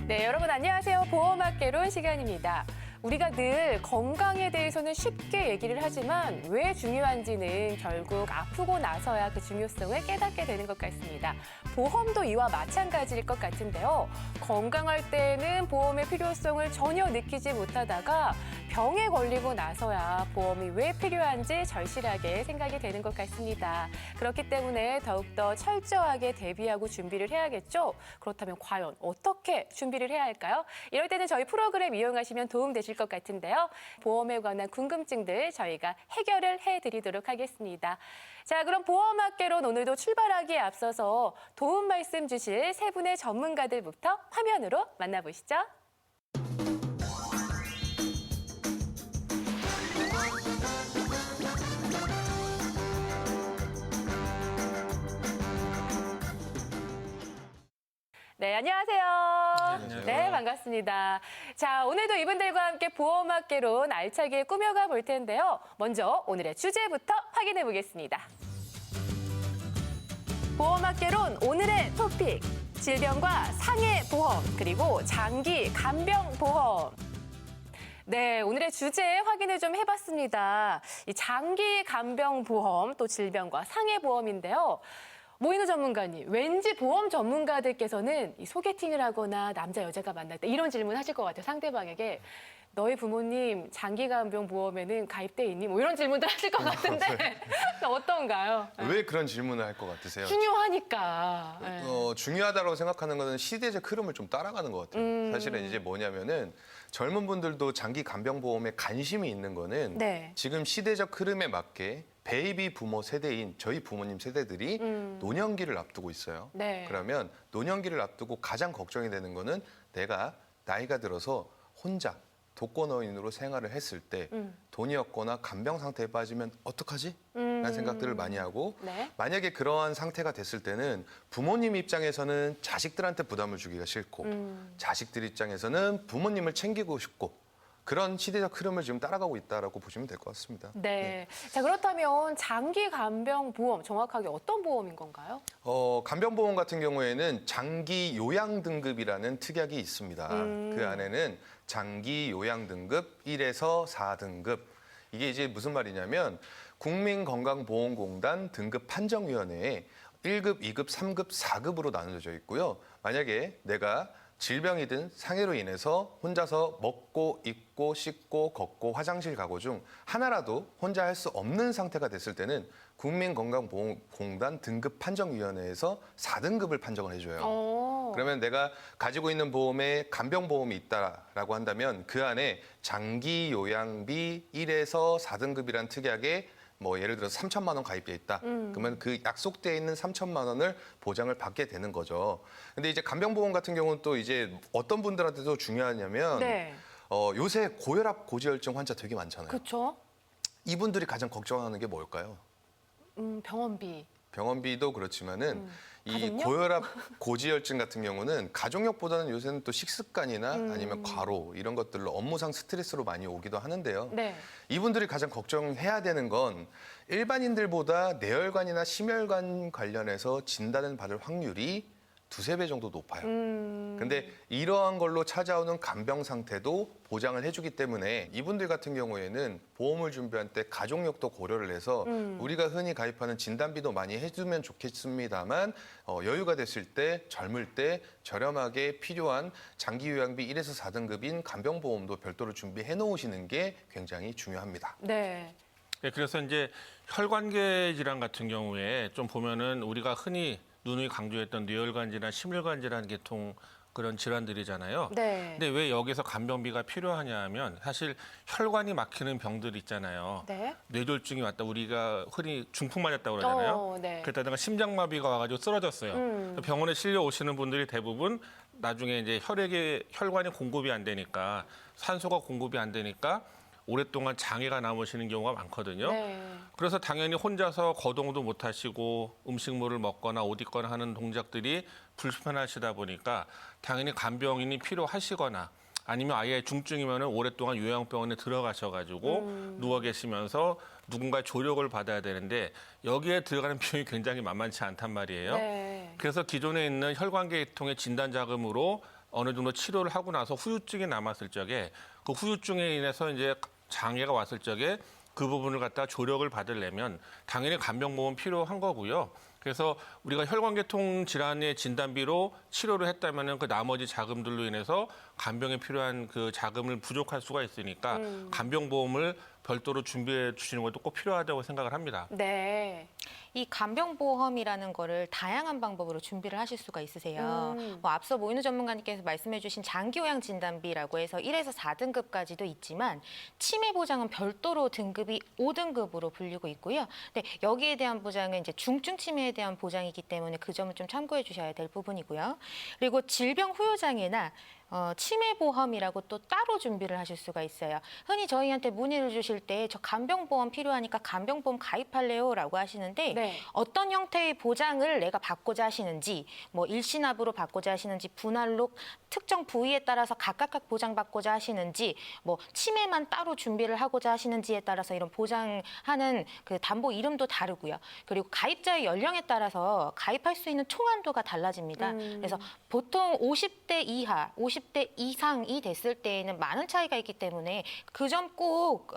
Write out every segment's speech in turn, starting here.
네, 여러분 안녕하세요. 보험학개론 시간입니다. 우리가 늘 건강에 대해서는 쉽게 얘기를 하지만 왜 중요한지는 결국 아프고 나서야 그 중요성을 깨닫게 되는 것 같습니다. 보험도 이와 마찬가지일 것 같은데요. 건강할 때는 보험의 필요성을 전혀 느끼지 못하다가 병에 걸리고 나서야 보험이 왜 필요한지 절실하게 생각이 되는 것 같습니다. 그렇기 때문에 더욱더 철저하게 대비하고 준비를 해야겠죠? 그렇다면 과연 어떻게 준비를 해야 할까요? 이럴 때는 저희 프로그램 이용하시면 도움되실 것 같은데요. 보험에 관한 궁금증들 저희가 해결을 해드리도록 하겠습니다. 자, 그럼 보험학개론 오늘도 출발하기에 앞서서 도움 말씀 주실 세 분의 전문가들부터 화면으로 만나보시죠. 네, 안녕하세요. 안녕하세요. 네, 반갑습니다. 자, 오늘도 이분들과 함께 보험학개론 알차게 꾸며가 볼 텐데요. 먼저 오늘의 주제부터 확인해 보겠습니다. 보험학개론 오늘의 토픽, 질병과 상해 보험, 그리고 장기 간병 보험. 네, 오늘의 주제 확인을 좀 해봤습니다. 이 장기 간병 보험, 또 질병과 상해 보험인데요. 모인호 전문가님, 왠지 보험 전문가들께서는 이 소개팅을 하거나 남자, 여자가 만날 때 이런 질문 하실 것 같아요. 상대방에게. 너희 부모님 장기간병 보험에는 가입돼 있니? 뭐 이런 질문도 하실 것 같은데 어떤가요? 왜 그런 질문을 할 것 같으세요? 중요하니까. 네. 중요하다고 생각하는 것은 시대적 흐름을 좀 따라가는 것 같아요. 사실은 이제 뭐냐면은 젊은 분들도 장기 간병보험에 관심이 있는 거는 네. 지금 시대적 흐름에 맞게 베이비 부모 세대인 저희 부모님 세대들이 노년기를 앞두고 있어요. 네. 그러면 노년기를 앞두고 가장 걱정이 되는 거는 내가 나이가 들어서 혼자 독거노인으로 생활을 했을 때 돈이 없거나 간병 상태에 빠지면 어떡하지? 라는 생각들을 많이 하고 네. 만약에 그러한 상태가 됐을 때는 부모님 입장에서는 자식들한테 부담을 주기가 싫고 자식들 입장에서는 부모님을 챙기고 싶고 그런 시대적 흐름을 지금 따라가고 있다라고 보시면 될 것 같습니다. 네. 자, 그렇다면 장기 간병 보험 정확하게 어떤 보험인 건가요? 간병보험 같은 경우에는 장기 요양 등급이라는 특약이 있습니다. 그 안에는 장기 요양 등급 1에서 4등급. 이게 이제 무슨 말이냐면 국민건강보험공단 등급 판정위원회에 1급, 2급, 3급, 4급으로 나눠져 있고요. 만약에 내가 질병이든 상해로 인해서 혼자서 먹고 입고 씻고 걷고 화장실 가고 중 하나라도 혼자 할 수 없는 상태가 됐을 때는 국민건강보험공단 등급판정위원회에서 4등급을 판정을 해줘요. 그러면 내가 가지고 있는 보험에 간병보험이 있다라고 한다면 그 안에 장기요양비 1에서 4등급이라는 특약에 뭐 예를 들어서 3천만 원 가입돼 있다. 그러면 그 약속돼 있는 3천만 원을 보장을 받게 되는 거죠. 근데 이제 간병보험 같은 경우는 또 이제 어떤 분들한테도 중요하냐면 네. 요새 고혈압, 고지혈증 환자 되게 많잖아요. 그렇죠. 이분들이 가장 걱정하는 게 뭘까요? 병원비. 병원비도 그렇지만은 이 가족력? 고혈압, 고지혈증 같은 경우는 가족력보다는 요새는 또 식습관이나 아니면 과로 이런 것들로 업무상 스트레스로 많이 오기도 하는데요. 네. 이분들이 가장 걱정해야 되는 건 일반인들보다 뇌혈관이나 심혈관 관련해서 진단을 받을 확률이 두세 배 정도 높아요. 근데 이러한 걸로 찾아오는 간병 상태도 보장을 해주기 때문에 이분들 같은 경우에는 보험을 준비할 때 가족력도 고려를 해서 우리가 흔히 가입하는 진단비도 많이 해주면 좋겠습니다만 여유가 됐을 때 젊을 때 저렴하게 필요한 장기요양비 1에서 4등급인 간병보험도 별도로 준비해 놓으시는 게 굉장히 중요합니다. 네. 네, 그래서 이제 혈관계 질환 같은 경우에 좀 보면은 우리가 흔히 누누이 강조했던 뇌혈관 질환, 심혈관 질환 계통 그런 질환들이잖아요. 네. 근데 왜 여기서 간병비가 필요하냐 하면 사실 혈관이 막히는 병들 있잖아요. 네. 뇌졸중이 왔다. 우리가 흔히 중풍 맞았다고 그러잖아요. 네. 그러다가 심장마비가 와가지고 쓰러졌어요. 병원에 실려 오시는 분들이 대부분 나중에 이제 혈관이 공급이 안 되니까 산소가 공급이 안 되니까 오랫동안 장애가 남으시는 경우가 많거든요. 네. 그래서 당연히 혼자서 거동도 못 하시고 음식물을 먹거나 옷 입거나 하는 동작들이 불편하시다 보니까 당연히 간병인이 필요하시거나 아니면 아예 중증이면 오랫동안 요양병원에 들어가셔가지고 누워 계시면서 누군가의 조력을 받아야 되는데 여기에 들어가는 비용이 굉장히 만만치 않단 말이에요. 네. 그래서 기존에 있는 혈관계통의 진단 자금으로 어느 정도 치료를 하고 나서 후유증이 남았을 적에 그 후유증에 인해서 이제 장애가 왔을 적에 그 부분을 갖다 조력을 받으려면 당연히 간병보험 필요한 거고요. 그래서 우리가 혈관계통 질환의 진단비로 치료를 했다면 그 나머지 자금들로 인해서 간병에 필요한 그 자금을 부족할 수가 있으니까 간병보험을 별도로 준비해 주시는 것도 꼭 필요하다고 생각을 합니다. 네. 이 간병보험이라는 거를 다양한 방법으로 준비를 하실 수가 있으세요. 뭐 앞서 모인우 전문가님께서 말씀해주신 장기요양 진단비라고 해서 1에서 4등급까지도 있지만 치매 보장은 별도로 등급이 5등급으로 불리고 있고요. 근데 여기에 대한 보장은 이제 중증 치매에 대한 보장이기 때문에 그 점을 좀 참고해 주셔야 될 부분이고요. 그리고 질병 후유 장애나 치매보험이라고 또 따로 준비를 하실 수가 있어요. 흔히 저희한테 문의를 주실 때 저 간병보험 필요하니까 간병보험 가입할래요라고 하시는데 네. 어떤 형태의 보장을 내가 받고자 하시는지 뭐 일시납으로 받고자 하시는지 분할로 특정 부위에 따라서 각각 보장받고자 하시는지 뭐 치매만 따로 준비를 하고자 하시는지에 따라서 이런 보장하는 그 담보 이름도 다르고요. 그리고 가입자의 연령에 따라서 가입할 수 있는 총한도가 달라집니다. 그래서 보통 50대 이하, 50대 이상이 됐을 때에는 많은 차이가 있기 때문에 그 점 꼭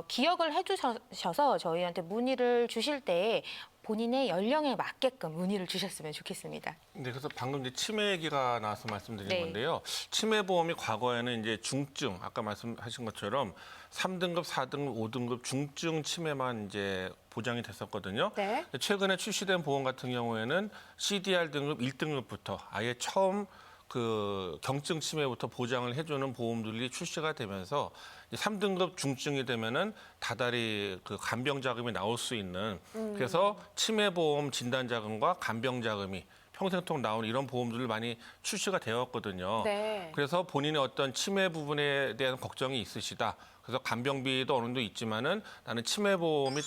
기억을 해주셔서 저희한테 문의를 주실 때 본인의 연령에 맞게끔 문의를 주셨으면 좋겠습니다. 네, 그래서 방금 이제 치매 얘기가 나와서 말씀드린 네. 건데요. 치매 보험이 과거에는 이제 중증, 아까 말씀하신 것처럼 3등급, 4등급, 5등급 중증 치매만 이제 보장이 됐었거든요. 네. 최근에 출시된 보험 같은 경우에는 CDR 등급 1등급부터 아예 처음 그 경증 치매부터 보장을 해주는 보험들이 출시가 되면서 3등급 중증이 되면은 다달이 그 간병 자금이 나올 수 있는 그래서 치매 보험 진단 자금과 간병 자금이 평생토록 나오는 이런 보험들을 많이 출시가 되었거든요. 네. 그래서 본인의 어떤 치매 부분에 대한 걱정이 있으시다. 그래서 간병비도 어느 정도 있지만은 나는 치매 보험이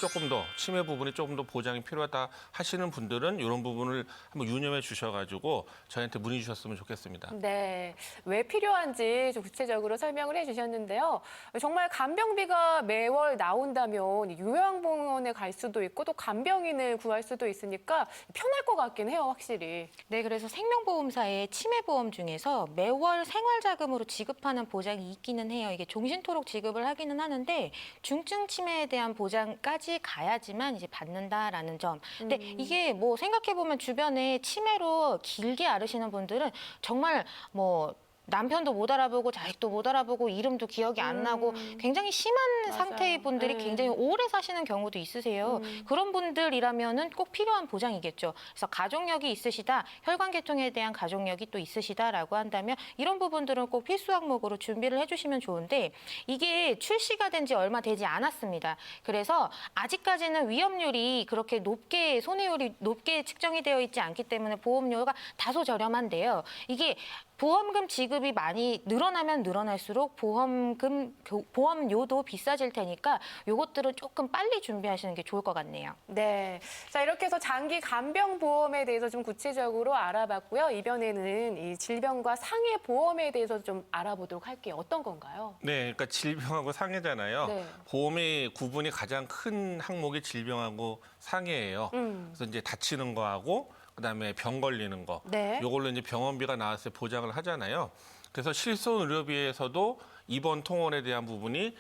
치매 부분이 조금 더 보장이 필요하다 하시는 분들은 이런 부분을 한번 유념해 주셔가지고 저희한테 문의 주셨으면 좋겠습니다. 네, 왜 필요한지 좀 구체적으로 설명을 해주셨는데요. 정말 간병비가 매월 나온다면 요양병원에 갈 수도 있고 또 간병인을 구할 수도 있으니까 편할 것 같긴 해요, 확실히. 네, 그래서 생명보험사의 치매보험 중에서 매월 생활자금으로 지급하는 보장이 있기는 해요. 이게 종신토록 지급을 하기는 하는데 중증 치매에 대한 보장까지 가야지만 이제 받는다라는 점. 근데 이게 뭐 생각해보면 주변에 치매로 길게 앓으시는 분들은 정말 뭐 남편도 못 알아보고 자식도 못 알아보고 이름도 기억이 안 나고 굉장히 심한 맞아요. 상태의 분들이 네. 굉장히 오래 사시는 경우도 있으세요. 그런 분들이라면은 꼭 필요한 보장이겠죠. 그래서 가족력이 있으시다, 혈관계통에 대한 가족력이 또 있으시다라고 한다면 이런 부분들은 꼭 필수 항목으로 준비를 해주시면 좋은데 이게 출시가 된 지 얼마 되지 않았습니다. 그래서 아직까지는 위험률이 그렇게 높게 손해율이 높게 측정이 되어 있지 않기 때문에 보험료가 다소 저렴한데요. 이게 보험금 지급이 많이 늘어나면 늘어날수록 보험료도 비싸질 테니까 요것들은 조금 빨리 준비하시는 게 좋을 것 같네요. 네. 자, 이렇게 해서 장기 간병보험에 대해서 좀 구체적으로 알아봤고요. 이번에는 이 질병과 상해 보험에 대해서 좀 알아보도록 할게요. 어떤 건가요? 네, 그러니까 질병하고 상해잖아요. 네. 보험의 구분이 가장 큰 항목이 질병하고 상해예요. 그래서 이제 다치는 거하고 그다음에 병 걸리는 거. 네. 요걸로 이제 병원비가 나왔을 때 보장을 하잖아요. 그래서 실손 의료비에서도 입원 통원에 대한 부분이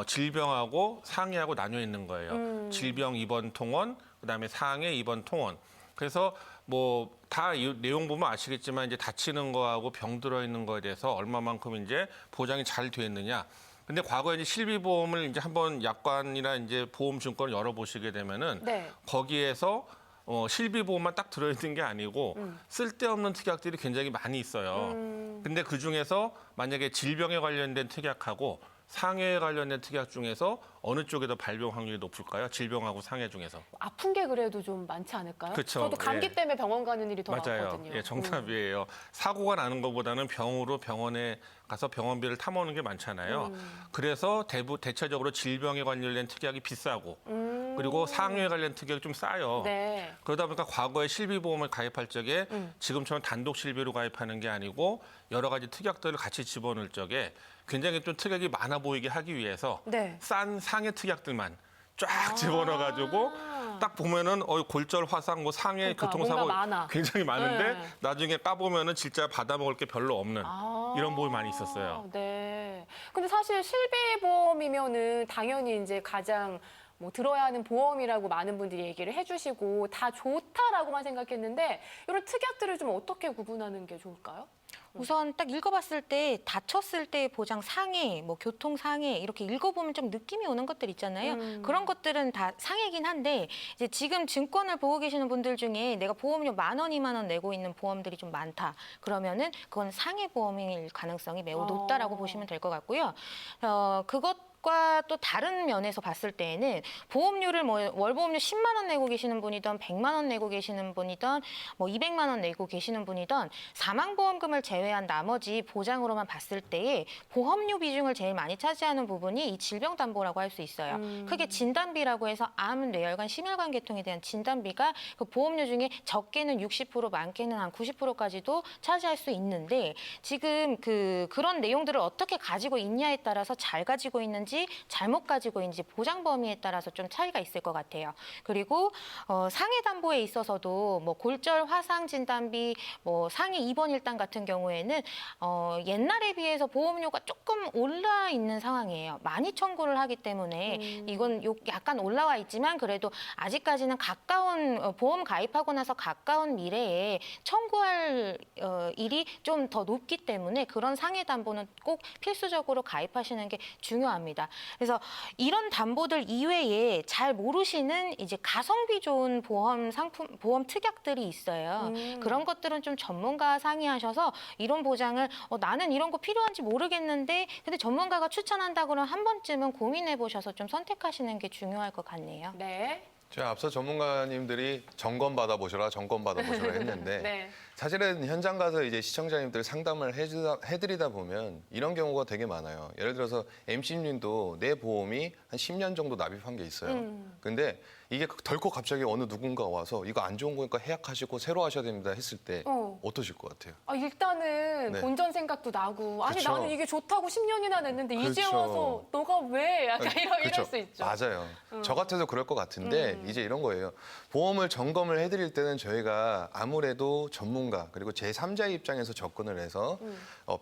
질병하고 상해하고 나뉘어 있는 거예요. 질병 입원 통원, 그다음에 상해 입원 통원. 그래서 뭐 다 내용 보면 아시겠지만 이제 다치는 거하고 병 들어 있는 거에 대해서 얼마만큼 이제 보장이 잘 돼 있느냐. 근데 과거에 이제 실비보험을 이제 한번 약관이나 이제 보험증권을 열어보시게 되면은 네. 거기에서 실비보험만 딱 들어있는 게 아니고 쓸데없는 특약들이 굉장히 많이 있어요. 근데 그중에서 만약에 질병에 관련된 특약하고 상해에 관련된 특약 중에서 어느 쪽에 더 발병 확률이 높을까요? 질병하고 상해 중에서. 아픈 게 그래도 좀 많지 않을까요? 그쵸. 저도 감기 예. 때문에 병원 가는 일이 더 맞아요. 많거든요. 예, 정답이에요. 사고가 나는 것보다는 병으로 병원에 가서 병원비를 타먹는 게 많잖아요. 그래서 대체적으로 질병에 관련된 특약이 비싸고 그리고 상해에 관련 특약이 좀 싸요. 네. 그러다 보니까 과거에 실비보험을 가입할 적에 지금처럼 단독 실비로 가입하는 게 아니고 여러 가지 특약들을 같이 집어넣을 적에 굉장히 좀 특약이 많아 보이게 하기 위해서 네. 싼 상해 특약들만 쫙 집어넣어가지고 딱 보면은 골절, 화상, 뭐 상해, 그러니까 교통사고 뭔가 많아. 굉장히 많은데 네. 나중에 까보면은 진짜 받아먹을 게 별로 없는 이런 보험이 많이 있었어요. 네. 근데 사실 실비보험이면은 당연히 이제 가장 뭐 들어야 하는 보험이라고 많은 분들이 얘기를 해주시고 다 좋다라고만 생각했는데 이런 특약들을 좀 어떻게 구분하는 게 좋을까요? 우선 딱 읽어봤을 때 다쳤을 때의 보장 상해, 뭐 교통 상해 이렇게 읽어보면 좀 느낌이 오는 것들 있잖아요. 그런 것들은 다 상해긴 한데 이제 지금 증권을 보고 계시는 분들 중에 내가 보험료 10,000원, 20,000원 내고 있는 보험들이 좀 많다. 그러면은 그건 상해 보험일 가능성이 매우 높다라고 보시면 될 것 같고요. 그것과 또 다른 면에서 봤을 때에는 보험료를 뭐 월보험료 10만 원 내고 계시는 분이든 100만 원 내고 계시는 분이든 뭐 200만 원 내고 계시는 분이든 사망보험금을 제외한 나머지 보장으로만 봤을 때에 보험료 비중을 제일 많이 차지하는 부분이 이 질병담보라고 할 수 있어요. 크게 진단비라고 해서 암, 뇌혈관, 심혈관 계통에 대한 진단비가 그 보험료 중에 적게는 60%, 많게는 한 90%까지도 차지할 수 있는데 지금 그런 내용들을 어떻게 가지고 있냐에 따라서 잘 가지고 있는지 잘못 가지고 있는지 보장 범위에 따라서 좀 차이가 있을 것 같아요. 그리고 상해 담보에 있어서도 뭐 골절 화상 진단비, 뭐 상해 입원 일당 같은 경우에는 옛날에 비해서 보험료가 조금 올라 있는 상황이에요. 많이 청구를 하기 때문에 이건 약간 올라와 있지만 그래도 아직까지는 가까운 보험 가입하고 나서 가까운 미래에 청구할 일이 좀 더 높기 때문에 그런 상해 담보는 꼭 필수적으로 가입하시는 게 중요합니다. 그래서 이런 담보들 이외에 잘 모르시는 이제 가성비 좋은 보험 상품, 보험 특약들이 있어요. 그런 것들은 좀 전문가와 상의하셔서 이런 보장을 나는 이런 거 필요한지 모르겠는데 근데 전문가가 추천한다 그러면 한 번쯤은 고민해 보셔서 좀 선택하시는 게 중요할 것 같네요. 네. 제가 앞서 전문가님들이 점검 받아보셔라 했는데 네. 사실은 현장 가서 이제 시청자님들 상담을 해드리다 보면 이런 경우가 되게 많아요. 예를 들어서 MC님도 내 보험이 한 10년 정도 납입한 게 있어요. 근데 이게 덜컥 갑자기 어느 누군가가 와서 이거 안 좋은 거니까 해약하시고 새로 하셔야 됩니다 했을 때 어떠실 것 같아요? 일단은 네. 본전 생각도 나고 아니 그쵸. 나는 이게 좋다고 10년이나 냈는데 이제 그렇죠. 와서 너가 왜 약간 이럴 그쵸. 수 있죠. 맞아요. 저 같아도 그럴 것 같은데 이제 이런 거예요. 보험을 점검을 해드릴 때는 저희가 아무래도 전문가 그리고 제3자의 입장에서 접근을 해서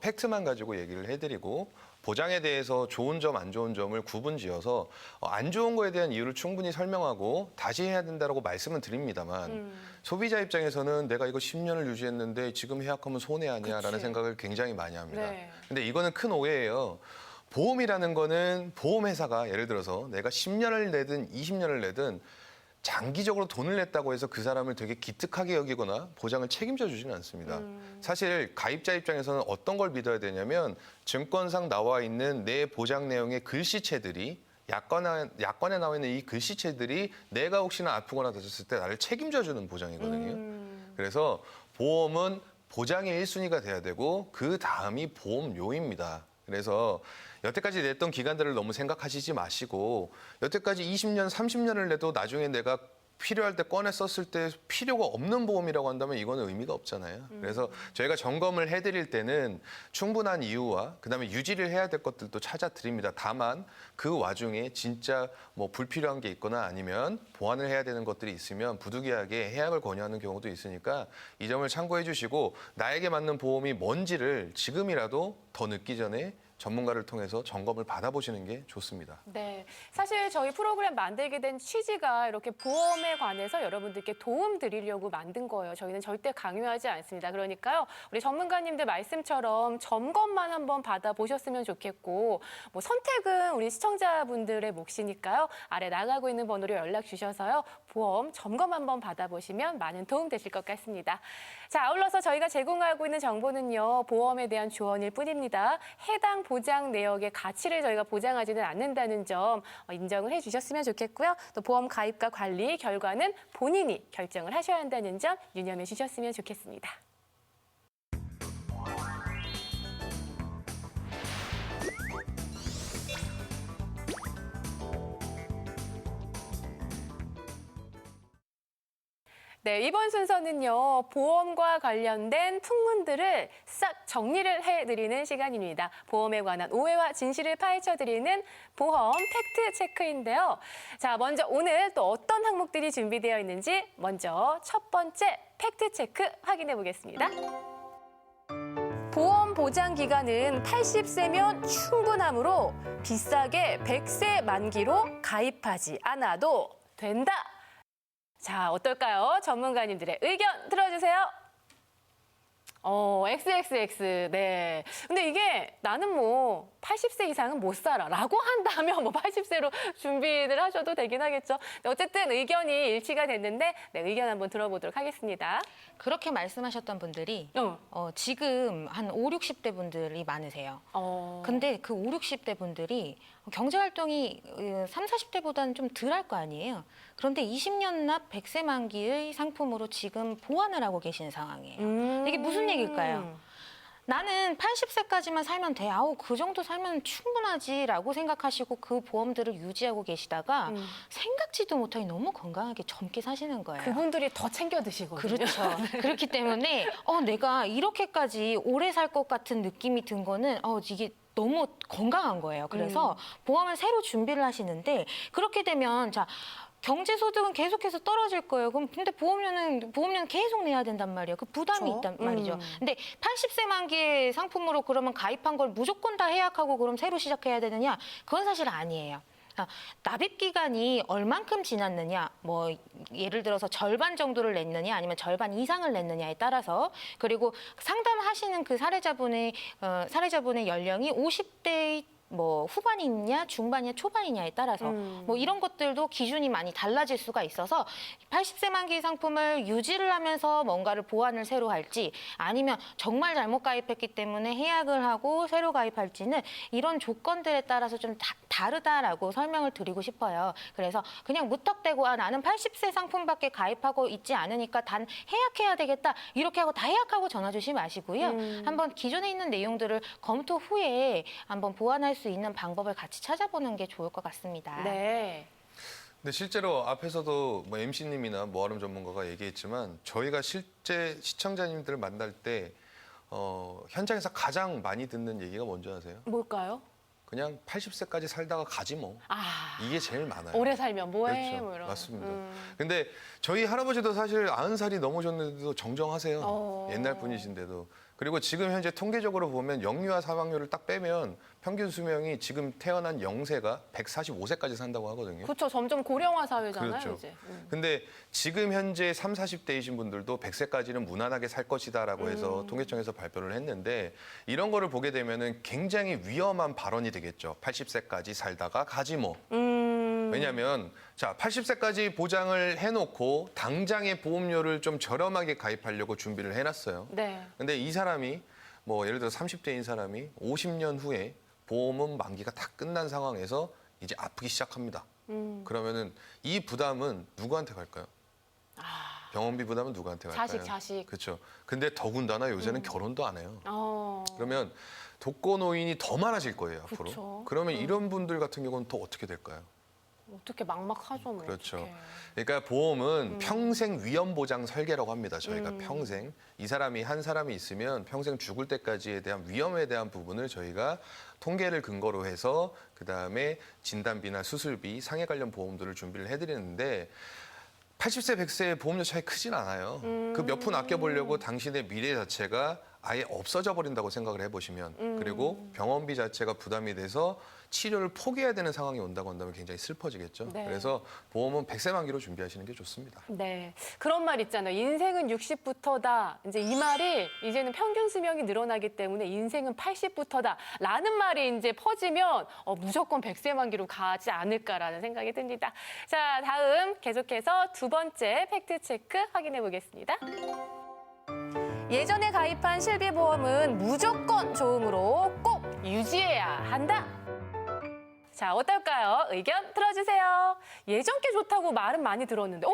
팩트만 가지고 얘기를 해드리고 보장에 대해서 좋은 점, 안 좋은 점을 구분지어서 안 좋은 거에 대한 이유를 충분히 설명하고 다시 해야 된다고 말씀은 드립니다만 소비자 입장에서는 내가 이거 10년을 유지했는데 지금 해약하면 손해 아니야라는 그치. 생각을 굉장히 많이 합니다. 네. 근데 이거는 큰 오해예요. 보험이라는 거는 보험회사가 예를 들어서 내가 10년을 내든 20년을 내든 장기적으로 돈을 냈다고 해서 그 사람을 되게 기특하게 여기거나 보장을 책임져 주지는 않습니다. 사실 가입자 입장에서는 어떤 걸 믿어야 되냐면 증권상 나와 있는 내 보장 내용의 글씨체들이 약관에 나와 있는 이 글씨체들이 내가 혹시나 아프거나 다쳤을 때 나를 책임져 주는 보장이거든요. 그래서 보험은 보장의 1순위가 돼야 되고 그 다음이 보험료입니다. 그래서 여태까지 냈던 기간들을 너무 생각하시지 마시고 여태까지 20년, 30년을 내도 나중에 내가 필요할 때 꺼내 썼을 때 필요가 없는 보험이라고 한다면 이거는 의미가 없잖아요. 그래서 저희가 점검을 해드릴 때는 충분한 이유와 그다음에 유지를 해야 될 것들도 찾아드립니다. 다만 그 와중에 진짜 뭐 불필요한 게 있거나 아니면 보완을 해야 되는 것들이 있으면 부득이하게 해약을 권유하는 경우도 있으니까 이 점을 참고해 주시고 나에게 맞는 보험이 뭔지를 지금이라도 더 늦기 전에 전문가를 통해서 점검을 받아보시는 게 좋습니다. 네, 사실 저희 프로그램 만들게 된 취지가 이렇게 보험에 관해서 여러분들께 도움 드리려고 만든 거예요. 저희는 절대 강요하지 않습니다. 그러니까요, 우리 전문가님들 말씀처럼 점검만 한번 받아보셨으면 좋겠고, 뭐 선택은 우리 시청자분들의 몫이니까요. 아래 나가고 있는 번호로 연락 주셔서요, 보험 점검 한번 받아보시면 많은 도움 되실 것 같습니다. 자, 아울러서 저희가 제공하고 있는 정보는요, 보험에 대한 조언일 뿐입니다. 해당 보장 내역의 가치를 저희가 보장하지는 않는다는 점 인정을 해주셨으면 좋겠고요. 또 보험 가입과 관리 결과는 본인이 결정을 하셔야 한다는 점 유념해 주셨으면 좋겠습니다. 네, 이번 순서는요, 보험과 관련된 풍문들을 싹 정리를 해드리는 시간입니다. 보험에 관한 오해와 진실을 파헤쳐드리는 보험 팩트 체크인데요. 자, 먼저 오늘 또 어떤 항목들이 준비되어 있는지 먼저 첫 번째 팩트 체크 확인해 보겠습니다. 보험 보장 기간은 80세면 충분하므로 비싸게 100세 만기로 가입하지 않아도 된다. 자, 어떨까요? 전문가님들의 의견 들어주세요. XXX. 네. 근데 이게 나는 뭐 80세 이상은 못 살아 라고 한다면 뭐 80세로 준비를 하셔도 되긴 하겠죠. 어쨌든 의견이 일치가 됐는데 네, 의견 한번 들어보도록 하겠습니다. 그렇게 말씀하셨던 분들이 지금 한 5, 60대 분들이 많으세요. 근데 그 5, 60대 분들이 경제활동이 3, 40대보다는 좀 덜 할 거 아니에요. 그런데 20년 납 100세 만기의 상품으로 지금 보완을 하고 계신 상황이에요. 이게 무슨 얘기일까요? 나는 80세까지만 살면 돼. 아우, 그 정도 살면 충분하지라고 생각하시고 그 보험들을 유지하고 계시다가 생각지도 못하게 너무 건강하게 젊게 사시는 거예요. 그분들이 더 챙겨 드시거든요. 그렇죠. 그렇기 때문에 내가 이렇게까지 오래 살 것 같은 느낌이 든 거는 이게 너무 건강한 거예요. 그래서 보험을 새로 준비를 하시는데 그렇게 되면 자 경제소득은 계속해서 떨어질 거예요. 그럼 근데 보험료는 계속 내야 된단 말이에요. 그 부담이 그렇죠. 있단 말이죠. 근데 80세 만기의 상품으로 그러면 가입한 걸 무조건 다 해약하고 그럼 새로 시작해야 되느냐? 그건 사실 아니에요. 납입 기간이 얼만큼 지났느냐, 뭐 예를 들어서 절반 정도를 냈느냐, 아니면 절반 이상을 냈느냐에 따라서 그리고 상담하시는 그 사례자분의 연령이 50대의 뭐 후반이냐, 중반이냐, 초반이냐에 따라서 뭐 이런 것들도 기준이 많이 달라질 수가 있어서 80세 만기 상품을 유지를 하면서 뭔가를 보완을 새로 할지 아니면 정말 잘못 가입했기 때문에 해약을 하고 새로 가입할지는 이런 조건들에 따라서 좀 다르다라고 설명을 드리고 싶어요. 그래서 그냥 무턱대고 나는 80세 상품밖에 가입하고 있지 않으니까 단 해약해야 되겠다 이렇게 하고 다 해약하고 전화 주시지 마시고요. 한번 기존에 있는 내용들을 검토 후에 한번 보완할 수 있는 방법을 같이 찾아보는 게 좋을 것 같습니다. 네. 근데 실제로 앞에서도 뭐 MC님이나 모아름 전문가가 얘기했지만 저희가 실제 시청자님들을 만날 때 현장에서 가장 많이 듣는 얘기가 뭔지 아세요? 뭘까요? 그냥 80세까지 살다가 가지 뭐. 이게 제일 많아요. 오래 살면 뭐해? 그렇죠. 뭐 이런. 맞습니다. 근데 저희 할아버지도 사실 90살이 넘으셨는데도 정정하세요. 옛날 분이신데도. 그리고 지금 현재 통계적으로 보면 영유아 사망률을 딱 빼면 평균 수명이 지금 태어난 0세가 145세까지 산다고 하거든요. 그렇죠. 점점 고령화 사회잖아요, 그렇죠. 이제. 근데 지금 현재 3, 40대이신 분들도 100세까지는 무난하게 살 것이다라고 해서 통계청에서 발표를 했는데 이런 거를 보게 되면은 굉장히 위험한 발언이 되겠죠. 80세까지 살다가 가지 뭐. 왜냐하면 자 80세까지 보장을 해놓고 당장의 보험료를 좀 저렴하게 가입하려고 준비를 해놨어요. 네. 근데 이 사람이 뭐 예를 들어 30대인 사람이 50년 후에 보험은 만기가 다 끝난 상황에서 이제 아프기 시작합니다. 그러면은 이 부담은 누구한테 갈까요? 병원비 부담은 누구한테 갈까요? 자식. 그렇죠. 근데 더군다나 요새는 결혼도 안 해요. 그러면 독거노인이 더 많아질 거예요, 앞으로. 그쵸. 그러면 이런 분들 같은 경우는 또 어떻게 될까요? 어떻게 막막하죠, 뭐. 그렇죠. 어떡해. 그러니까 보험은 평생 위험 보장 설계라고 합니다. 저희가 평생 이 사람이 한 사람이 있으면 평생 죽을 때까지에 대한 위험에 대한 부분을 저희가 통계를 근거로 해서 그다음에 진단비나 수술비, 상해 관련 보험들을 준비를 해드리는데 80세, 100세의 보험료 차이 크진 않아요. 그 몇 푼 아껴보려고 당신의 미래 자체가 아예 없어져 버린다고 생각을 해보시면 그리고 병원비 자체가 부담이 돼서 치료를 포기해야 되는 상황이 온다고 한다면 굉장히 슬퍼지겠죠. 네. 그래서 보험은 100세 만기로 준비하시는 게 좋습니다. 네. 그런 말 있잖아요. 인생은 60부터다. 이제 이 말이 이제는 평균 수명이 늘어나기 때문에 인생은 80부터다. 라는 말이 이제 퍼지면 무조건 100세 만기로 가지 않을까라는 생각이 듭니다. 자, 다음 계속해서 두 번째 팩트체크 확인해 보겠습니다. 예전에 가입한 실비보험은 무조건 좋음으로 꼭 유지해야 한다. 자, 어떨까요? 의견 들어주세요. 예전 게 좋다고 말은 많이 들었는데,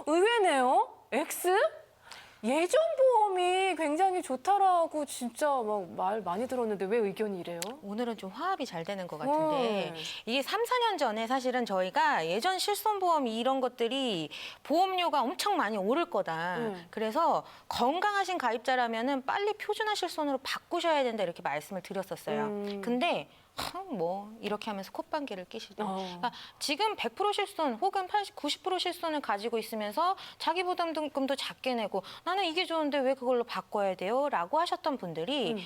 의외네요. X? 예전 보험이 굉장히 좋다라고 진짜 막 말 많이 들었는데 왜 의견이 이래요? 오늘은 좀 화합이 잘 되는 것 같은데 네. 이게 3, 4년 전에 사실은 저희가 예전 실손보험 이런 것들이 보험료가 엄청 많이 오를 거다. 그래서 건강하신 가입자라면은 빨리 표준화 실손으로 바꾸셔야 된다 이렇게 말씀을 드렸었어요. 근데 뭐 이렇게 하면서 콧방귀를 끼시더라고요. 그러니까 지금 100% 실손 혹은 80, 90% 실손을 가지고 있으면서 자기 부담금도 작게 내고 나는 이게 좋은데 왜 그걸로 바꿔야 돼요? 라고 하셨던 분들이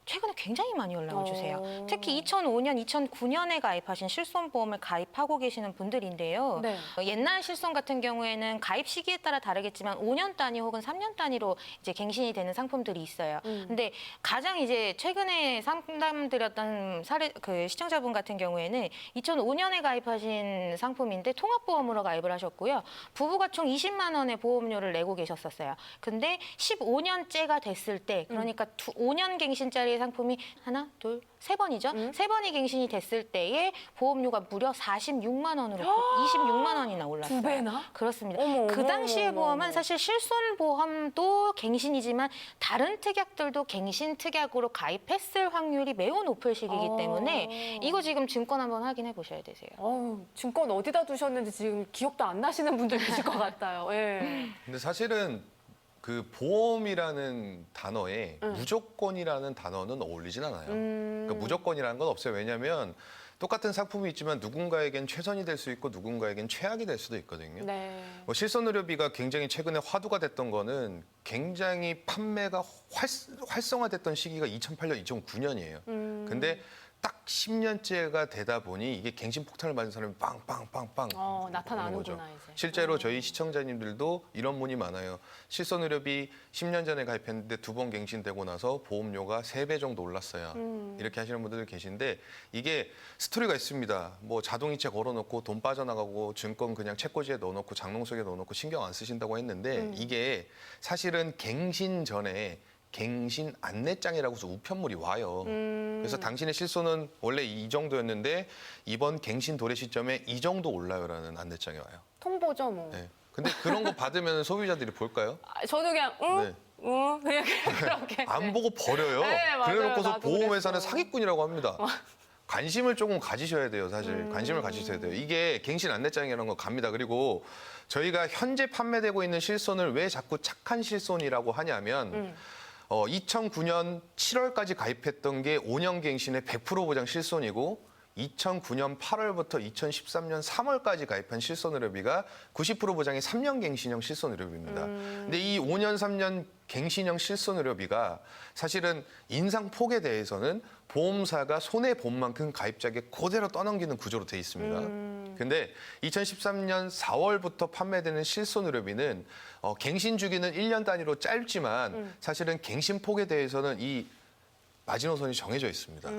최근에 굉장히 많이 연락을 주세요. 특히 2005년, 2009년에 가입하신 실손보험을 가입하고 계시는 분들인데요. 네. 옛날 실손 같은 경우에는 가입 시기에 따라 다르겠지만 5년 단위 혹은 3년 단위로 이제 갱신이 되는 상품들이 있어요. 근데 가장 이제 최근에 상담드렸던 사례 그 시청자분 같은 경우에는 2005년에 가입하신 상품인데 통합보험으로 가입을 하셨고요. 부부가 총 20만 원의 보험료를 내고 계셨었어요. 근데 15년째가 됐을 때 그러니까 5년 갱신짜리 상품이 하나, 둘, 세 번이죠. 세 번이 갱신이 됐을 때에 보험료가 무려 46만 원으로 26만 원이나 올랐어요. 2배나? 그렇습니다. 어머, 그 어머, 당시의 어머, 보험은 어머. 사실 실손보험도 갱신이지만 다른 특약들도 갱신 특약으로 가입했을 확률이 매우 높을 시기이기 때문에 이거 지금 증권 한번 확인해 보셔야 되세요. 증권 어디다 두셨는지 지금 기억도 안 나시는 분들 계실 것 같아요. 예. 근데 사실은 그 보험이라는 단어에 무조건이라는 단어는 어울리진 않아요. 그러니까 무조건이라는 건 없어요. 왜냐하면 똑같은 상품이 있지만 누군가에겐 최선이 될 수 있고 누군가에겐 최악이 될 수도 있거든요. 네. 뭐 실손의료비가 굉장히 최근에 화두가 됐던 거는 굉장히 판매가 활성화됐던 시기가 2008년, 2009년이에요. 근데 딱 10년째가 되다 보니 이게 갱신 폭탄을 맞은 사람이 빵빵빵빵 나타나는구나 이제. 실제로 저희 시청자님들도 이런 문의 많아요. 실손의료비 10년 전에 가입했는데 2번 갱신되고 나서 보험료가 3배 정도 올랐어요. 이렇게 하시는 분들 계신데 이게 스토리가 있습니다. 뭐 자동이체 걸어놓고 돈 빠져나가고 증권 그냥 책꽂이에 넣어놓고 장롱 속에 넣어놓고 신경 안 쓰신다고 했는데 이게 사실은 갱신 전에 갱신 안내장이라고 해서 우편물이 와요. 그래서 당신의 실손은 원래 이 정도였는데 이번 갱신 도래 시점에 이 정도 올라요라는 안내장이 와요. 통보죠 뭐. 네. 근데 그런 거 받으면 소비자들이 볼까요? 저도 그냥 응? 네. 응? 그냥 그렇게. 안 보고 버려요. 네, 맞아요. 그래놓고서 나도 보험회사는 그랬어. 사기꾼이라고 합니다. 관심을 조금 가지셔야 돼요, 사실. 관심을 가지셔야 돼요. 이게 갱신 안내장이라는 거 갑니다. 그리고 저희가 현재 판매되고 있는 실손을 왜 자꾸 착한 실손이라고 하냐면 2009년 7월까지 가입했던 게 5년 갱신의 100% 보장 실손이고 2009년 8월부터 2013년 3월까지 가입한 실손의료비가 90% 보장의 3년 갱신형 실손의료비입니다. 근데 이 5년, 3년 갱신형 실손의료비가 사실은 인상폭에 대해서는 보험사가 손해본 만큼 가입자에게 그대로 떠넘기는 구조로 돼 있습니다. 근데 2013년 4월부터 판매되는 실손의료비는 갱신 주기는 1년 단위로 짧지만 사실은 갱신폭에 대해서는 이 마지노선이 정해져 있습니다.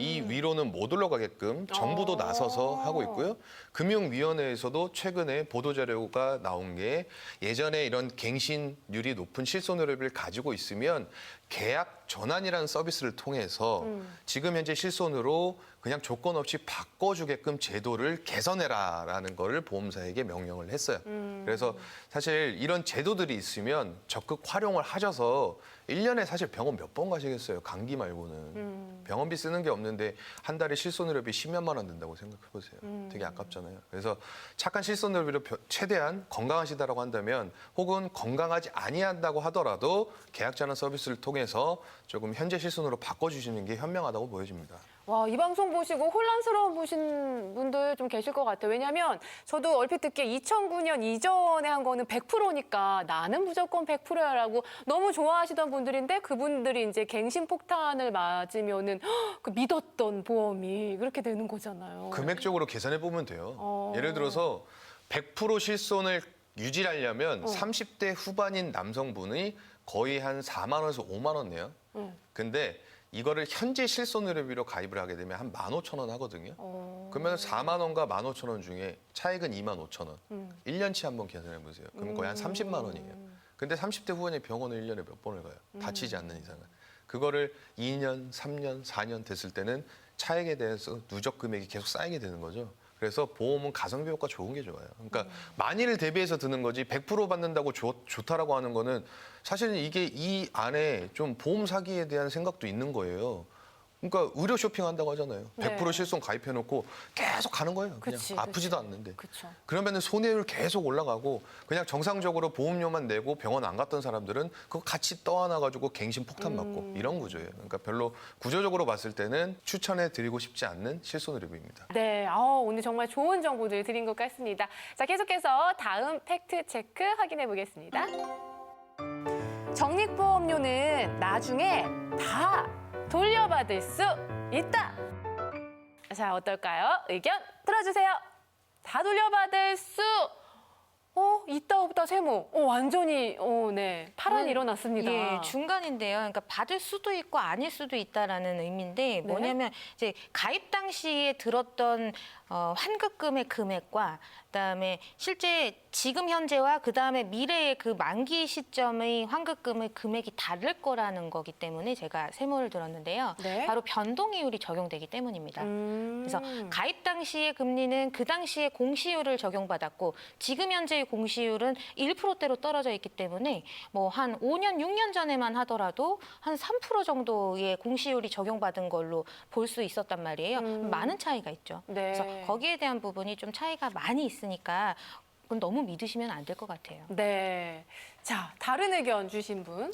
이 위로는 못 올라가게끔 정부도 나서서 하고 있고요. 금융위원회에서도 최근에 보도자료가 나온 게 예전에 이런 갱신률이 높은 실손의료비를 가지고 있으면 계약 전환이라는 서비스를 통해서 지금 현재 실손으로 그냥 조건 없이 바꿔주게끔 제도를 개선해라라는 거를 보험사에게 명령을 했어요. 그래서 사실 이런 제도들이 있으면 적극 활용을 하셔서 1년에 사실 병원 몇 번 가시겠어요. 감기 말고는. 병원비 쓰는 게 없는데 한 달에 실손의료비 10몇만 원 든다고 생각해 보세요. 되게 아깝잖아요. 그래서 착한 실손의료비로 최대한 건강하시다라고 한다면 혹은 건강하지 아니한다고 하더라도 계약 전환 서비스를 통해서 조금 현재 실손으로 바꿔주시는 게 현명하다고 보여집니다. 와, 이 방송 보시고 혼란스러워 보신 분들 좀 계실 것 같아요. 왜냐하면 저도 얼핏 듣기에 2009년 이전에 한 거는 100%니까 나는 무조건 100%야라고 너무 좋아하시던 분들인데 그분들이 이제 갱신 폭탄을 맞으면은 그 믿었던 보험이 그렇게 되는 거잖아요. 금액적으로 계산해 보면 돼요. 예를 들어서 100% 실손을 유지하려면 30대 후반인 남성분이 거의 한 4만 원에서 5만 원 내요. 근데 이거를 현재 실손의료비로 가입을 하게 되면 한 15,000원 하거든요. 그러면 4만 원과 15,000원 중에 차액은 25,000원. 1년치 한번 계산해 보세요. 그럼 거의 한 30만 원이에요. 근데 30대 후반이 병원을 1년에 몇 번을 가요? 다치지 않는 이상은. 그거를 2년, 3년, 4년 됐을 때는 차액에 대해서 누적 금액이 계속 쌓이게 되는 거죠. 그래서 보험은 가성비 효과 좋은 게 좋아요. 그러니까 만일을 대비해서 드는 거지 100% 받는다고 좋다라고 하는 거는 사실은 이게 이 안에 좀 보험 사기에 대한 생각도 있는 거예요. 그러니까 의료 쇼핑한다고 하잖아요. 100% 네. 실손 가입해놓고 계속 가는 거예요. 그냥 그치, 아프지도 않는데. 그쵸. 그러면은 손해율 계속 올라가고 그냥 정상적으로 보험료만 내고 병원 안 갔던 사람들은 그거 같이 떠안아가지고 갱신 폭탄 맞고 이런 구조예요. 그러니까 별로 구조적으로 봤을 때는 추천해 드리고 싶지 않는 실손 의료비입니다. 네, 오늘 정말 좋은 정보들 드린 것 같습니다. 자, 계속해서 다음 팩트 체크 확인해 보겠습니다. 적립보험료는 나중에 다 돌려받을 수 있다. 자, 어떨까요? 의견 들어주세요. 다 돌려받을 수 있다 없다 세모. 완전히 네 파란이 일어났습니다. 예, 중간인데요. 그러니까 받을 수도 있고 아닐 수도 있다라는 의미인데 뭐냐면 이제 가입 당시에 들었던 환급금의 금액과 그다음에 실제 지금 현재와 그다음에 미래의 그 만기 시점의 환급금의 금액이 다를 거라는 거기 때문에 제가 세모를 들었는데요. 네. 바로 변동이율이 적용되기 때문입니다. 그래서 그래서 가입 당시의 금리는 그 당시의 공시율을 적용받았고 지금 현재의 공시율은 1%대로 떨어져 있기 때문에 뭐 한 5년, 6년 전에만 하더라도 한 3% 정도의 공시율이 적용받은 걸로 볼 수 있었단 말이에요. 많은 차이가 있죠. 네. 그래서 거기에 대한 부분이 좀 차이가 많이 있으니까 그건 너무 믿으시면 안 될 것 같아요. 네. 자, 다른 의견 주신 분.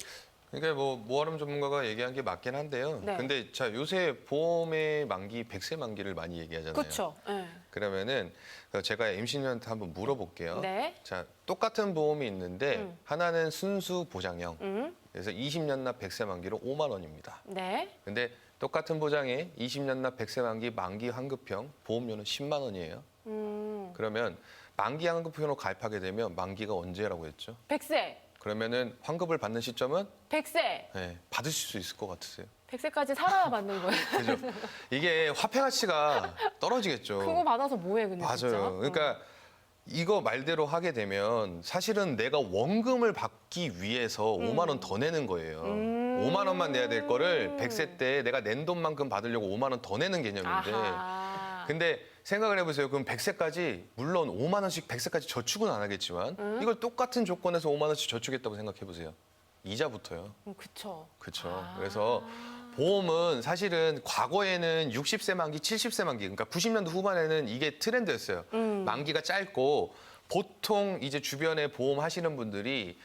그러니까 뭐 모아름 전문가가 얘기한 게 맞긴 한데요. 네. 근데 자 요새 보험의 만기 100세 만기를 많이 얘기하잖아요. 그렇죠. 네. 그러면은 제가 MC님한테 한번 물어볼게요. 네. 자 똑같은 보험이 있는데 하나는 순수 보장형. 음. 그래서 20년 납 100세 만기로 5만 원입니다. 네. 근데 똑같은 보장에 20년 납 100세 만기 환급형 보험료는 10만 원이에요. 그러면 만기 환급형으로 가입하게 되면 만기가 언제라고 했죠? 100세. 그러면은 환급을 받는 시점은 100세. 네, 받으실 수 있을 것 같으세요? 100세까지 살아야 받는 거예요. 그죠? 이게 화폐 가치가 떨어지겠죠. 그거 받아서 뭐해 근데 맞아요. 진짜? 그러니까 이거 말대로 하게 되면 사실은 내가 원금을 받기 위해서 5만 원 더 내는 거예요. 5만 원만 내야 될 거를 100세 때 내가 낸 돈만큼 받으려고 5만 원 더 내는 개념인데 아하. 근데 생각을 해보세요. 그럼 100세까지 물론 5만 원씩 100세까지 저축은 안 하겠지만 이걸 똑같은 조건에서 5만 원씩 저축했다고 생각해보세요. 이자부터요. 그쵸. 그렇죠. 그래서 보험은 사실은 과거에는 60세 만기, 70세 만기, 그러니까 90년대 후반에는 이게 트렌드였어요. 만기가 짧고 보통 이제 주변에 보험 하시는 분들이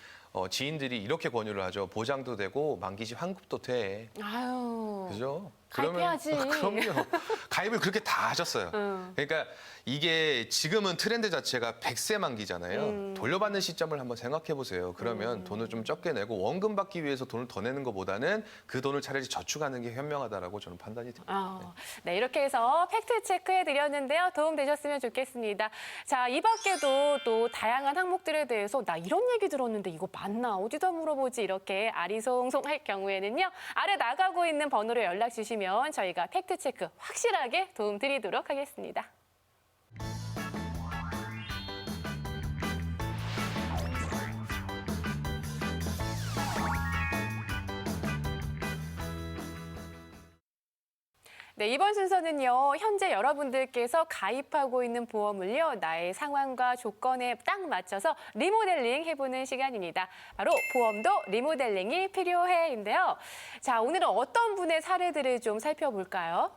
지인들이 이렇게 권유를 하죠. 보장도 되고 만기시 환급도 돼. 아유. 그죠? 가입해야지. 그럼요. 가입을 그렇게 다 하셨어요. 그러니까 이게 지금은 트렌드 자체가 100세 만기잖아요. 돌려받는 시점을 한번 생각해 보세요. 그러면 돈을 좀 적게 내고 원금 받기 위해서 돈을 더 내는 것보다는 그 돈을 차라리 저축하는 게 현명하다라고 저는 판단이 듭니다. 네, 이렇게 해서 팩트 체크해 드렸는데요. 도움 되셨으면 좋겠습니다. 자, 이 밖에도 또 다양한 항목들에 대해서 나 이런 얘기 들었는데 이거 맞나? 어디다 물어보지? 이렇게 아리송송할 경우에는요. 아래 나가고 있는 번호로 연락 주시면 저희가 팩트 체크 확실하게 도움 드리도록 하겠습니다. 네, 이번 순서는요. 현재 여러분들께서 가입하고 있는 보험을요. 나의 상황과 조건에 딱 맞춰서 리모델링 해보는 시간입니다. 바로 보험도 리모델링이 필요해인데요. 자, 오늘은 어떤 분의 사례들을 좀 살펴볼까요?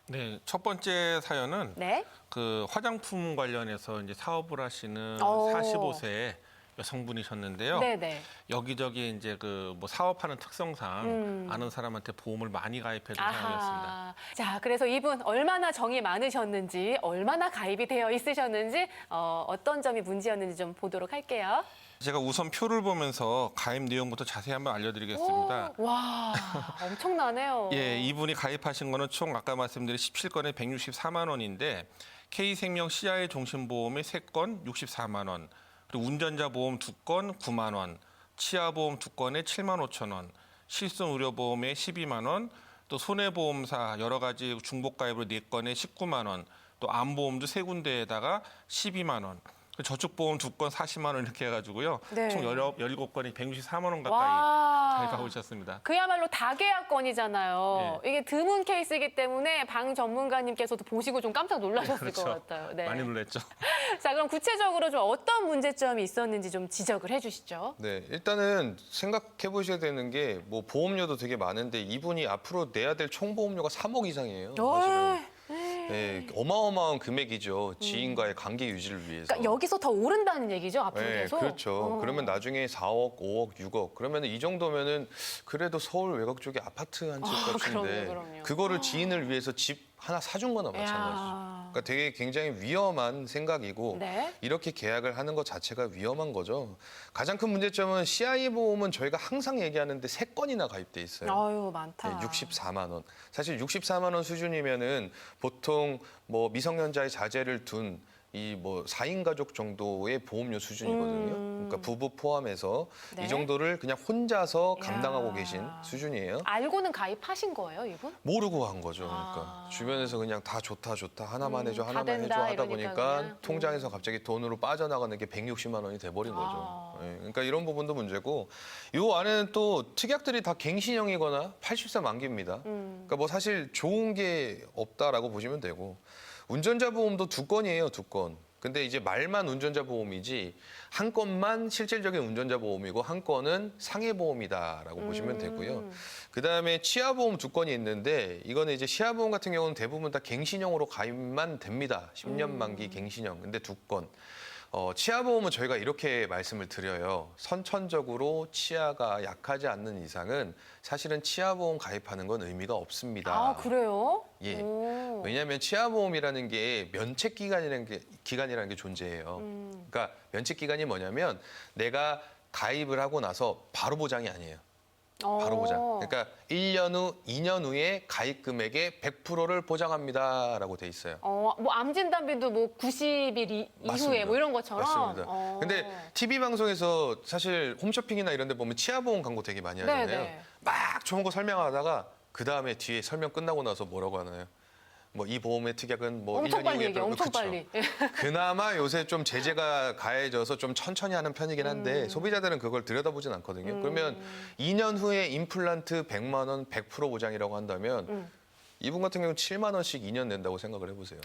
네, 첫 번째 사연은 네. 그 화장품 관련해서 이제 사업을 하시는 오. 45세 여성분이셨는데요. 네네. 여기저기 이제 그 뭐 사업하는 특성상 아는 사람한테 보험을 많이 가입해둔 사연이었습니다. 자, 그래서 이분 얼마나 정이 많으셨는지, 얼마나 가입이 되어 있으셨는지, 어떤 점이 문제였는지 좀 보도록 할게요. 제가 우선 표를 보면서 가입 내용부터 자세히 한번 알려드리겠습니다. 오, 와, 엄청나네요. 예, 이분이 가입하신 거는 총 아까 말씀드린 17건에 164만 원인데 K생명 CI 종신보험의 3건 64만 원, 그리고 운전자 보험 2건 9만 원, 치아보험 2건에 7만 5천 원, 실손의료보험에 12만 원, 또 손해보험사 여러 가지 중복가입으로 4건에 19만 원, 또 암보험도 3군데에다가 12만 원. 저축보험 2건 40만 원 이렇게 해가지고요. 네. 총 17건이 164만 원 가까이 와. 가입하고 있었습니다. 그야말로 다계약건이잖아요. 예. 이게 드문 케이스이기 때문에 방 전문가님께서도 보시고 좀 깜짝 놀라셨을 그렇죠. 것 같아요. 네. 많이 놀랐죠. 자, 그럼 구체적으로 좀 어떤 문제점이 있었는지 좀 지적을 해주시죠. 네, 일단은 생각해 보셔야 되는 게 뭐 보험료도 되게 많은데 이분이 앞으로 내야 될 총 보험료가 3억 이상이에요. 사실은. 네, 어마어마한 금액이죠. 지인과의 관계 유지를 위해서. 그러니까 여기서 더 오른다는 얘기죠, 앞으로 네, 계속. 그렇죠. 그러면 나중에 4억, 5억, 6억. 그러면 이 정도면은 그래도 서울 외곽 쪽에 아파트 한 채 값인데 그럼요. 그거를 지인을 위해서 집 하나 사준 거나 마찬가지죠. 야. 그러니까 되게 굉장히 위험한 생각이고 네. 이렇게 계약을 하는 것 자체가 위험한 거죠. 가장 큰 문제점은 CI 보험은 저희가 항상 얘기하는데 3건이나 가입돼 있어요. 아유, 많다. 네, 64만 원. 사실 64만 원 수준이면은 보통 뭐 미성년자의 자제를 둔 이 뭐 4인 가족 정도의 보험료 수준이거든요. 그러니까 부부 포함해서 네. 이 정도를 그냥 혼자서 감당하고 야. 계신 수준이에요. 알고는 가입하신 거예요, 이분? 모르고 한 거죠. 그러니까 아. 주변에서 그냥 다 좋다 하나만 해줘 다 하나만 된다, 해줘 하다 이러니까 보니까 그냥. 통장에서 갑자기 돈으로 빠져나가는 게 160만 원이 돼버린 거죠. 아. 예, 그러니까 이런 부분도 문제고 요 안에는 또 특약들이 다 갱신형이거나 80세 만기입니다. 그러니까 뭐 사실 좋은 게 없다라고 보시면 되고 운전자 보험도 2건이에요, 2건. 근데 이제 말만 운전자 보험이지 한 건만 실질적인 운전자 보험이고 한 건은 상해 보험이다라고 보시면 되고요. 그다음에 치아 보험 2건이 있는데 이거는 이제 치아 보험 같은 경우는 대부분 다 갱신형으로 가입만 됩니다. 10년 만기 갱신형. 근데 2건. 치아 보험은 저희가 이렇게 말씀을 드려요. 선천적으로 치아가 약하지 않는 이상은 사실은 치아 보험 가입하는 건 의미가 없습니다. 아, 그래요? 예. 오. 왜냐하면 치아 보험이라는 게 면책 기간이라는 게 존재해요. 그러니까 면책 기간이 뭐냐면 내가 가입을 하고 나서 바로 보장이 아니에요. 바로 보장. 그러니까 1년 후, 2년 후에 가입 금액의 100%를 보장합니다라고 돼 있어요. 뭐 암 진단비도 뭐 90일 이후에 맞습니다. 뭐 이런 것처럼. 맞습니다. 근데 TV 방송에서 사실 홈쇼핑이나 이런 데 보면 치아보험 광고 되게 많이 하잖아요. 네네. 막 좋은 거 설명하다가 그 다음에 뒤에 설명 끝나고 나서 뭐라고 하나요? 뭐 이 보험의 특약은 뭐 엄청 1년 빨리 이후에 얘기해, 엄청 그쵸. 빨리. 그나마 요새 좀 제재가 가해져서 좀 천천히 하는 편이긴 한데 소비자들은 그걸 들여다보진 않거든요. 그러면 2년 후에 임플란트 100만 원 100% 보장이라고 한다면 이분 같은 경우는 7만 원씩 2년 낸다고 생각을 해보세요.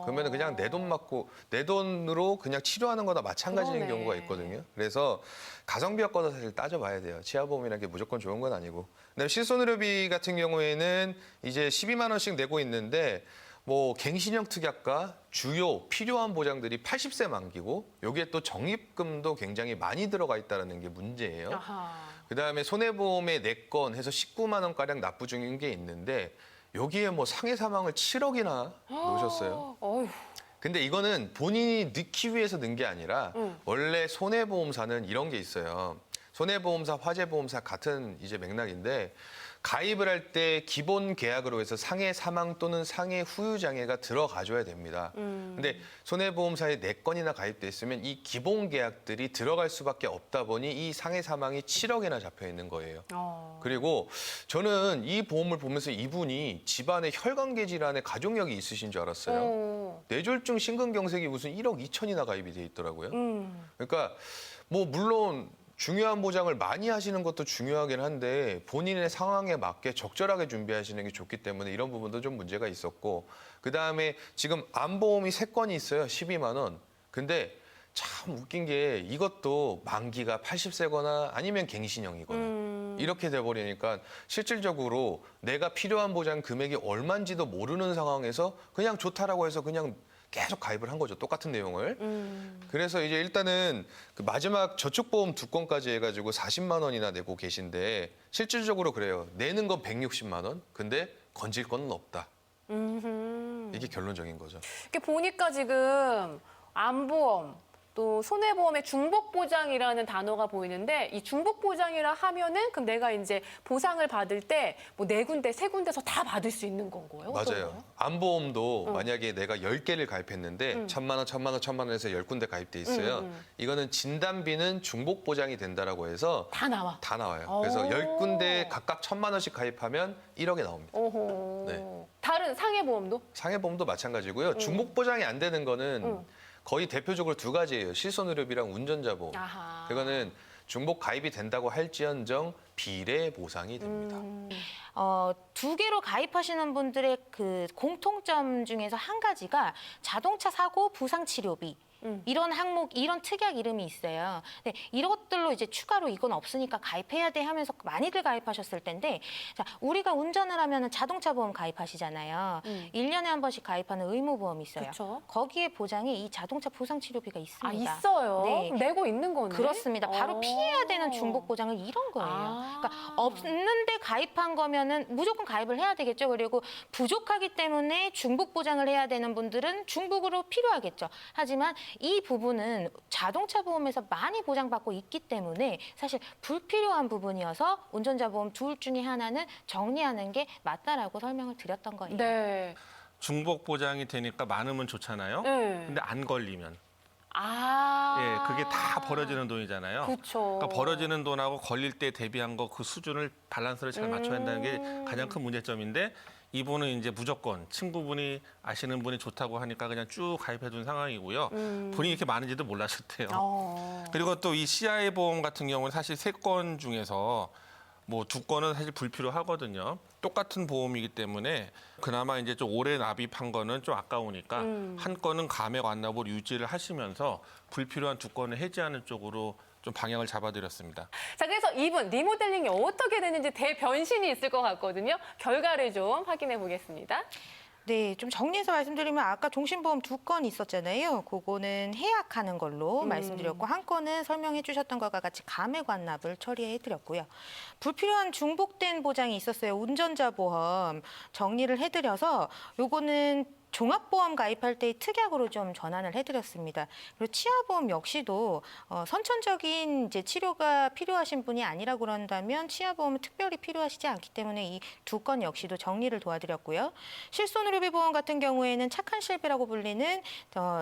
그러면 그냥 내 돈 맞고 내 돈으로 그냥 치료하는 거나 마찬가지인 그러네. 경우가 있거든요. 그래서 가성비 효과도 사실 따져봐야 돼요. 치아보험이라는 게 무조건 좋은 건 아니고. 그다음에 실손의료비 같은 경우에는 이제 12만 원씩 내고 있는데 뭐 갱신형 특약과 주요 필요한 보장들이 80세 만기고 여기에 또 적립금도 굉장히 많이 들어가 있다는 게 문제예요. 아하. 그다음에 손해보험에 4건 해서 19만 원가량 납부 중인 게 있는데 여기에 뭐 상해 사망을 7억이나 놓으셨어요. 어휴. 근데 이거는 본인이 넣기 위해서 넣은 게 아니라 원래 손해보험사는 이런 게 있어요. 손해보험사, 화재보험사 같은 이제 맥락인데 가입을 할 때 기본 계약으로 해서 상해 사망 또는 상해 후유 장애가 들어가줘야 됩니다. 근데 손해보험사에 4건이나 가입돼 있으면 이 기본 계약들이 들어갈 수밖에 없다 보니 이 상해 사망이 7억이나 잡혀 있는 거예요. 그리고 저는 이 보험을 보면서 이분이 집안에 혈관계 질환에 가족력이 있으신 줄 알았어요. 뇌졸중 심근경색이 무슨 1억 2천이나 가입이 돼 있더라고요. 그러니까 뭐 물론 중요한 보장을 많이 하시는 것도 중요하긴 한데 본인의 상황에 맞게 적절하게 준비하시는 게 좋기 때문에 이런 부분도 좀 문제가 있었고 그다음에 지금 암보험이 3건이 있어요. 12만 원. 근데 참 웃긴 게 이것도 만기가 80세거나 아니면 갱신형이거나 이렇게 돼버리니까 실질적으로 내가 필요한 보장 금액이 얼마인지도 모르는 상황에서 그냥 좋다라고 해서 그냥 계속 가입을 한 거죠. 똑같은 내용을. 그래서 이제 일단은 그 마지막 저축보험 2건까지 해가지고 40만 원이나 내고 계신데 실질적으로 그래요. 내는 건 160만 원. 근데 건질 거는 없다. 이게 결론적인 거죠. 이렇게 보니까 지금 암보험 또 손해보험의 중복보장이라는 단어가 보이는데 이 중복보장이라 하면은 그럼 내가 이제 보상을 받을 때 뭐 4군데, 3군데서 다 받을 수 있는 건 거예요? 어떤 맞아요. 거예요? 암보험도 만약에 내가 10개를 가입했는데 1,000만 원, 1,000만 원, 1,000만 원에서 10군데 가입돼 있어요. 이거는 진단비는 중복보장이 된다라고 해서 다 나와. 다 나와요. 그래서 오. 10군데 각각 1,000만 원씩 가입하면 1억이 나옵니다. 오호. 네. 다른 상해보험도? 상해보험도 마찬가지고요. 중복보장이 안 되는 거는 거의 대표적으로 두 가지예요. 실손의료비랑 운전자 보험. 아하. 이거는 중복 가입이 된다고 할지언정 비례 보상이 됩니다. 두 개로 가입하시는 분들의 그 공통점 중에서 한 가지가 자동차 사고 부상 치료비. 이런 항목, 이런 특약 이름이 있어요. 근데 이것들로 이제 추가로 이건 없으니까 가입해야 돼 하면서 많이들 가입하셨을 텐데, 자, 우리가 운전을 하면은 자동차 보험 가입하시잖아요. 1년에 한 번씩 가입하는 의무보험이 있어요. 그쵸. 거기에 보장이 이 자동차 부상 치료비가 아, 있습니다. 있어요? 네. 내고 있는 거네? 그렇습니다. 바로 어. 피해야 되는 중복 보장을 이런 거예요. 아. 그러니까 없는데 가입한 거면은 무조건 가입을 해야 되겠죠. 그리고 부족하기 때문에 중복 보장을 해야 되는 분들은 중복으로 필요하겠죠. 하지만 이 부분은 자동차 보험에서 많이 보장받고 있기 때문에 사실 불필요한 부분이어서 운전자 보험 둘 중에 하나는 정리하는 게 맞다라고 설명을 드렸던 거예요. 네. 중복 보장이 되니까 많으면 좋잖아요. 네. 근데 안 걸리면 아. 예, 그게 다 벌어지는 돈이잖아요. 그렇죠. 그러니까 벌어지는 돈하고 걸릴 때 대비한 거 그 수준을 밸런스를 잘 맞춰야 한다는 게 가장 큰 문제점인데 이분은 이제 무조건 친구분이 아시는 분이 좋다고 하니까 그냥 쭉 가입해 둔 상황이고요. 본인이 이렇게 많은지도 몰랐었대요. 그리고 또 이 CI 보험 같은 경우는 사실 3건 중에서 뭐 2건은 사실 불필요하거든요. 똑같은 보험이기 때문에 그나마 이제 좀 오래 납입한 거는 좀 아까우니까 한 건은 감액 완납으로 유지를 하시면서 불필요한 2건을 해지하는 쪽으로 좀 방향을 잡아드렸습니다. 자, 그래서 이분 리모델링이 어떻게 되는지 대변신이 있을 것 같거든요. 결과를 좀 확인해 보겠습니다. 네, 좀 정리해서 말씀드리면 아까 종신보험 2건 있었잖아요. 그거는 해약하는 걸로 말씀드렸고 한 건은 설명해 주셨던 것과 같이 감액 완납을 처리해 드렸고요. 불필요한 중복된 보장이 있었어요. 운전자 보험 정리를 해드려서 요거는 종합보험 가입할 때의 특약으로 좀 전환을 해드렸습니다. 그리고 치아보험 역시도 선천적인 이제 치료가 필요하신 분이 아니라 그런다면 치아보험은 특별히 필요하시지 않기 때문에 이 2건 역시도 정리를 도와드렸고요. 실손의료비보험 같은 경우에는 착한 실비라고 불리는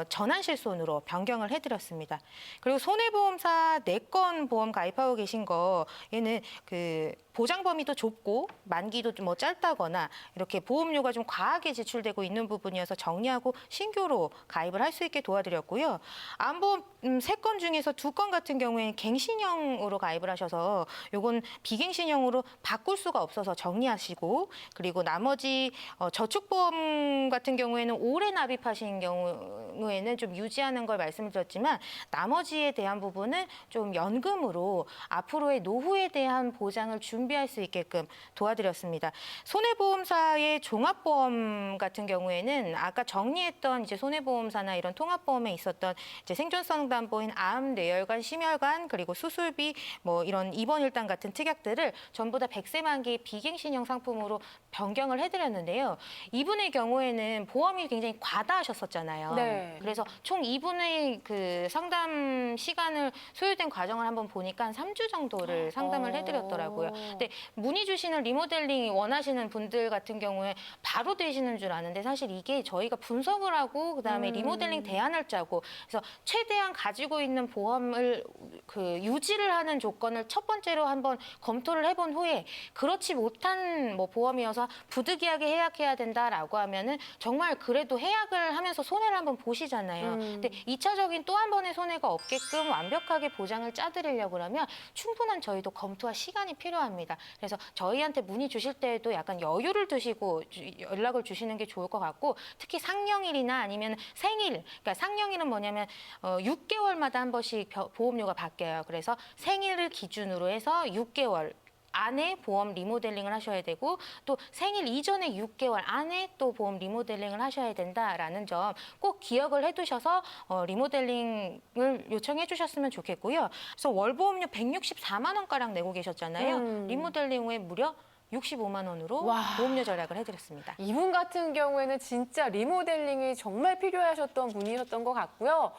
전환실손으로 변경을 해드렸습니다. 그리고 손해보험사 4건 보험 가입하고 계신 거 얘는 그 보장 범위도 좁고 만기도 좀 뭐 짧다거나 이렇게 보험료가 좀 과하게 지출되고 있는 부분이어서 정리하고 신규로 가입을 할 수 있게 도와드렸고요. 안보험 3건 중에서 2건 같은 경우에는 갱신형으로 가입을 하셔서 요건 비갱신형으로 바꿀 수가 없어서 정리하시고 그리고 나머지 저축보험 같은 경우에는 오래 납입하신 경우에는 좀 유지하는 걸 말씀을 드렸지만 나머지에 대한 부분은 좀 연금으로 앞으로의 노후에 대한 보장을 준비할 수 있게끔 도와드렸습니다. 손해보험사의 종합보험 같은 경우에는 아까 정리했던 이제 손해보험사나 이런 통합보험에 있었던 이제 생존성 담보인 암, 뇌혈관, 심혈관 그리고 수술비 뭐 이런 입원 일당 같은 특약들을 전부 다 100세 만기 비갱신형 상품으로 변경을 해드렸는데요. 이분의 경우에는 보험이 굉장히 과다하셨었잖아요. 네. 그래서 총 이분의 그 상담 시간을 소요된 과정을 한번 보니까 한 3주 정도를 상담을 해드렸더라고요. 근데 문의 주시는 리모델링 원하시는 분들 같은 경우에 바로 되시는 줄 아는데 사실 이게 저희가 분석을 하고 그다음에 리모델링 대안을 짜고 그래서 최대한 가지고 있는 보험을 그 유지를 하는 조건을 첫 번째로 한번 검토를 해본 후에 그렇지 못한 뭐 보험이어서 부득이하게 해약해야 된다라고 하면은 정말 그래도 해약을 하면서 손해를 한번 보시잖아요. 근데 2차적인 또 한 번의 손해가 없게끔 완벽하게 보장을 짜드리려고 하면 충분한 저희도 검토와 시간이 필요합니다. 그래서 저희한테 문의 주실 때에도 약간 여유를 두시고 연락을 주시는 게 좋을 것 같고 특히 상령일이나 아니면 생일, 그러니까 상령일은 뭐냐면 6개월마다 한 번씩 보험료가 바뀌어요. 그래서 생일을 기준으로 해서 6개월 안에 보험 리모델링을 하셔야 되고 또 생일 이전에 6개월 안에 또 보험 리모델링을 하셔야 된다라는 점 꼭 기억을 해두셔서 리모델링을 요청해 주셨으면 좋겠고요. 그래서 월보험료 164만 원가량 내고 계셨잖아요. 리모델링 후에 무려 65만 원으로 와. 보험료 절약을 해드렸습니다. 이분 같은 경우에는 진짜 리모델링이 정말 필요하셨던 분이셨던 것 같고요.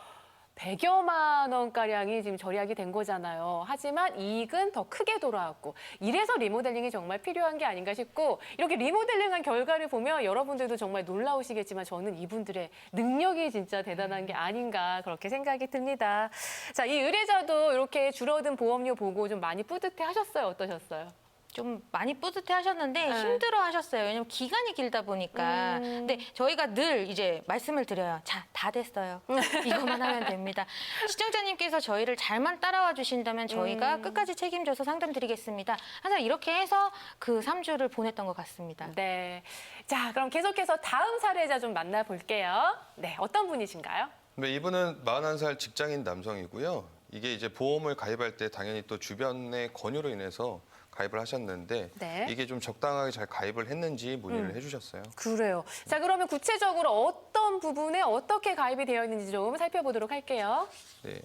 100여만 원가량이 지금 절약이 된 거잖아요. 하지만 이익은 더 크게 돌아왔고 이래서 리모델링이 정말 필요한 게 아닌가 싶고 이렇게 리모델링한 결과를 보면 여러분들도 정말 놀라우시겠지만 저는 이분들의 능력이 진짜 대단한 게 아닌가 그렇게 생각이 듭니다. 자, 이 의뢰자도 이렇게 줄어든 보험료 보고 좀 많이 뿌듯해 하셨어요? 어떠셨어요? 좀 많이 뿌듯해 하셨는데 네. 힘들어 하셨어요. 왜냐면 기간이 길다 보니까. 근데 저희가 늘 이제 말씀을 드려요. 자, 다 됐어요. 이것만 하면 됩니다. 시청자님께서 저희를 잘만 따라와 주신다면 저희가 끝까지 책임져서 상담드리겠습니다. 항상 이렇게 해서 그 3주를 보냈던 것 같습니다. 네. 자, 그럼 계속해서 다음 사례자 좀 만나볼게요. 네, 어떤 분이신가요? 네, 이분은 41살 직장인 남성이고요. 이게 이제 보험을 가입할 때 당연히 또 주변의 권유로 인해서 가입을 하셨는데 네. 이게 좀 적당하게 잘 가입을 했는지 문의를 해주셨어요. 그래요. 자, 그러면 구체적으로 어떤 부분에 어떻게 가입이 되어 있는지 좀 살펴보도록 할게요. 네.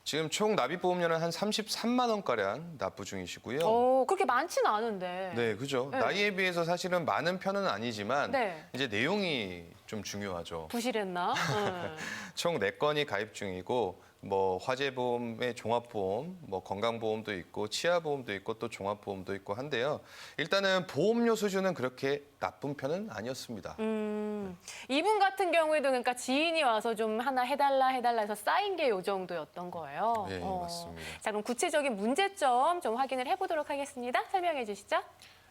지금 총 납입보험료는 한 33만 원가량 납부 중이시고요. 그렇게 많지는 않은데. 네, 그죠. 네. 나이에 비해서 사실은 많은 편은 아니지만 네. 이제 내용이 좀 중요하죠. 부실했나? 총 4건이 가입 중이고 뭐 화재보험의 종합보험, 뭐 건강보험도 있고 치아보험도 있고 또 종합보험도 있고 한데요. 일단은 보험료 수준은 그렇게 나쁜 편은 아니었습니다. 이분 같은 경우에도 그러니까 지인이 와서 좀 하나 해달라 해서 쌓인 게 요 정도였던 거예요. 네, 맞습니다. 자, 그럼 구체적인 문제점 좀 확인을 해보도록 하겠습니다. 설명해 주시죠.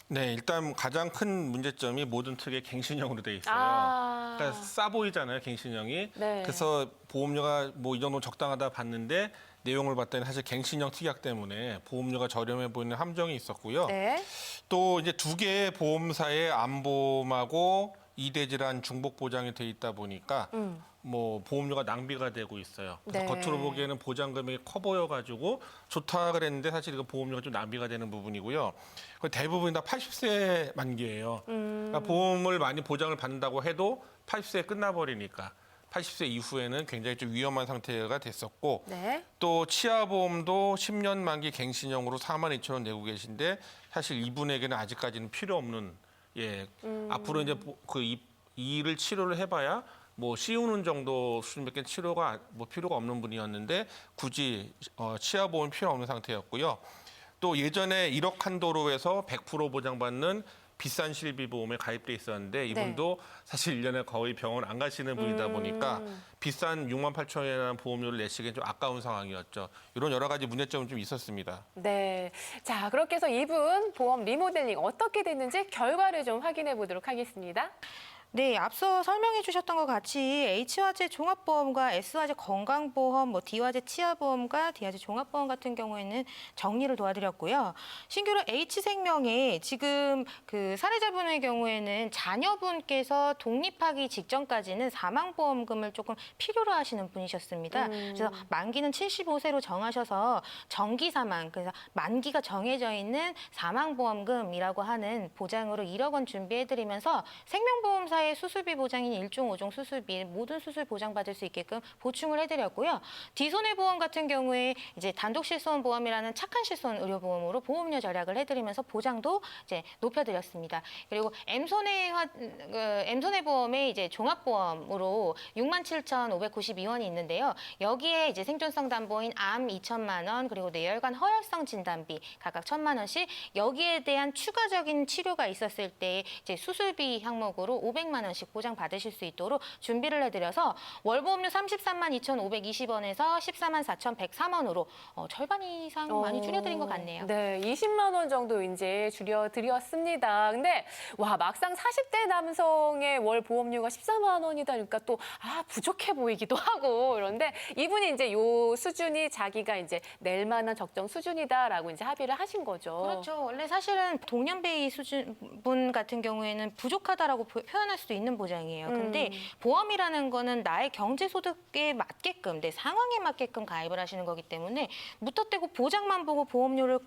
네, 일단 가장 큰 문제점이 모든 특에 갱신형으로 돼 있어요. 아. 그러니까 싸 보이잖아요, 갱신형이. 네. 그래서 보험료가 뭐 이 정도 적당하다 봤는데 내용을 봤더니 사실 갱신형 특약 때문에 보험료가 저렴해 보이는 함정이 있었고요. 네. 또 이제 두 개의 보험사의 암보험하고 이대 질환 중복 보장이 돼 있다 보니까 뭐 보험료가 낭비가 되고 있어요. 그래서 네. 겉으로 보기에는 보장 금액이 커 보여가지고 좋다 그랬는데 사실 이거 보험료가 좀 낭비가 되는 부분이고요. 대부분 다 80세 만기예요. 그러니까 보험을 많이 보장을 받는다고 해도 80세에 끝나버리니까 80세 이후에는 굉장히 좀 위험한 상태가 됐었고 네. 또 치아보험도 10년 만기 갱신형으로 42,000원 내고 계신데 사실 이분에게는 아직까지는 필요 없는 앞으로 이제 이 일을 치료를 해봐야 뭐 씌우는 정도 수준밖에 치료가 뭐 필요가 없는 분이었는데 굳이 치아보험 필요 없는 상태였고요. 또 예전에 1억 한도로에서 100% 보장받는 비싼 실비보험에 가입돼 있었는데 이분도 사실 1년에 거의 병원 안 가시는 분이다 보니까 비싼 6만 8천 원이라는 보험료를 내시기엔 좀 아까운 상황이었죠. 이런 여러 가지 문제점은 좀 있었습니다. 네. 자, 그렇게 해서 이분 보험 리모델링 어떻게 됐는지 결과를 좀 확인해 보도록 하겠습니다. 네, 앞서 설명해 주셨던 것 같이 H화재 종합보험과 S화재 건강보험, 뭐 D화재 치아보험과 D화재 종합보험 같은 경우에는 정리를 도와드렸고요. 신규로 H생명에 지금 그 사례자분의 경우에는 자녀분께서 독립하기 직전까지는 사망보험금을 조금 필요로 하시는 분이셨습니다. 그래서 만기는 75세로 정하셔서 정기사망, 그래서 만기가 정해져 있는 사망보험금이라고 하는 보장으로 1억 원 준비해드리면서 생명보험사 수술비 보장인 1종, 5종 수술비 모든 수술 보장받을 수 있게끔 보충을 해드렸고요. D손해보험 같은 경우에 이제 단독 실손 보험이라는 착한 실손 의료보험으로 보험료 절약을 해드리면서 보장도 이제 높여드렸습니다. 그리고 M손해보험의 이제 종합보험으로 67,592원이 있는데요. 여기에 이제 생존성 담보인 암 2천만 원 그리고 뇌혈관 허혈성 진단비 각각 1,000만 원씩 여기에 대한 추가적인 치료가 있었을 때 이제 수술비 항목으로 500만 원씩 보장 받으실 수 있도록 준비를 해드려서 월보험료 33만 2,520원에서 14만 4,103원으로 절반 이상 많이 줄여드린 것 같네요. 네, 20만 원 정도 이제 줄여드렸습니다. 근데 와, 막상 40대 남성의 월 보험료가 14만 원이다 그러니까 또 부족해 보이기도 하고 그런데 이분이 이제 요 수준이 자기가 이제 낼 만한 적정 수준이다라고 이제 합의를 하신 거죠. 그렇죠. 원래 사실은 동년배의 수준 분 같은 경우에는 부족하다라고 표현할 수도 있는 보장이에요. 근데 보험이라는 거는 나의 경제 소득에 맞게끔 내 상황에 맞게끔 가입을 하시는 거기 때문에 무턱대고 보장만 보고 보험료를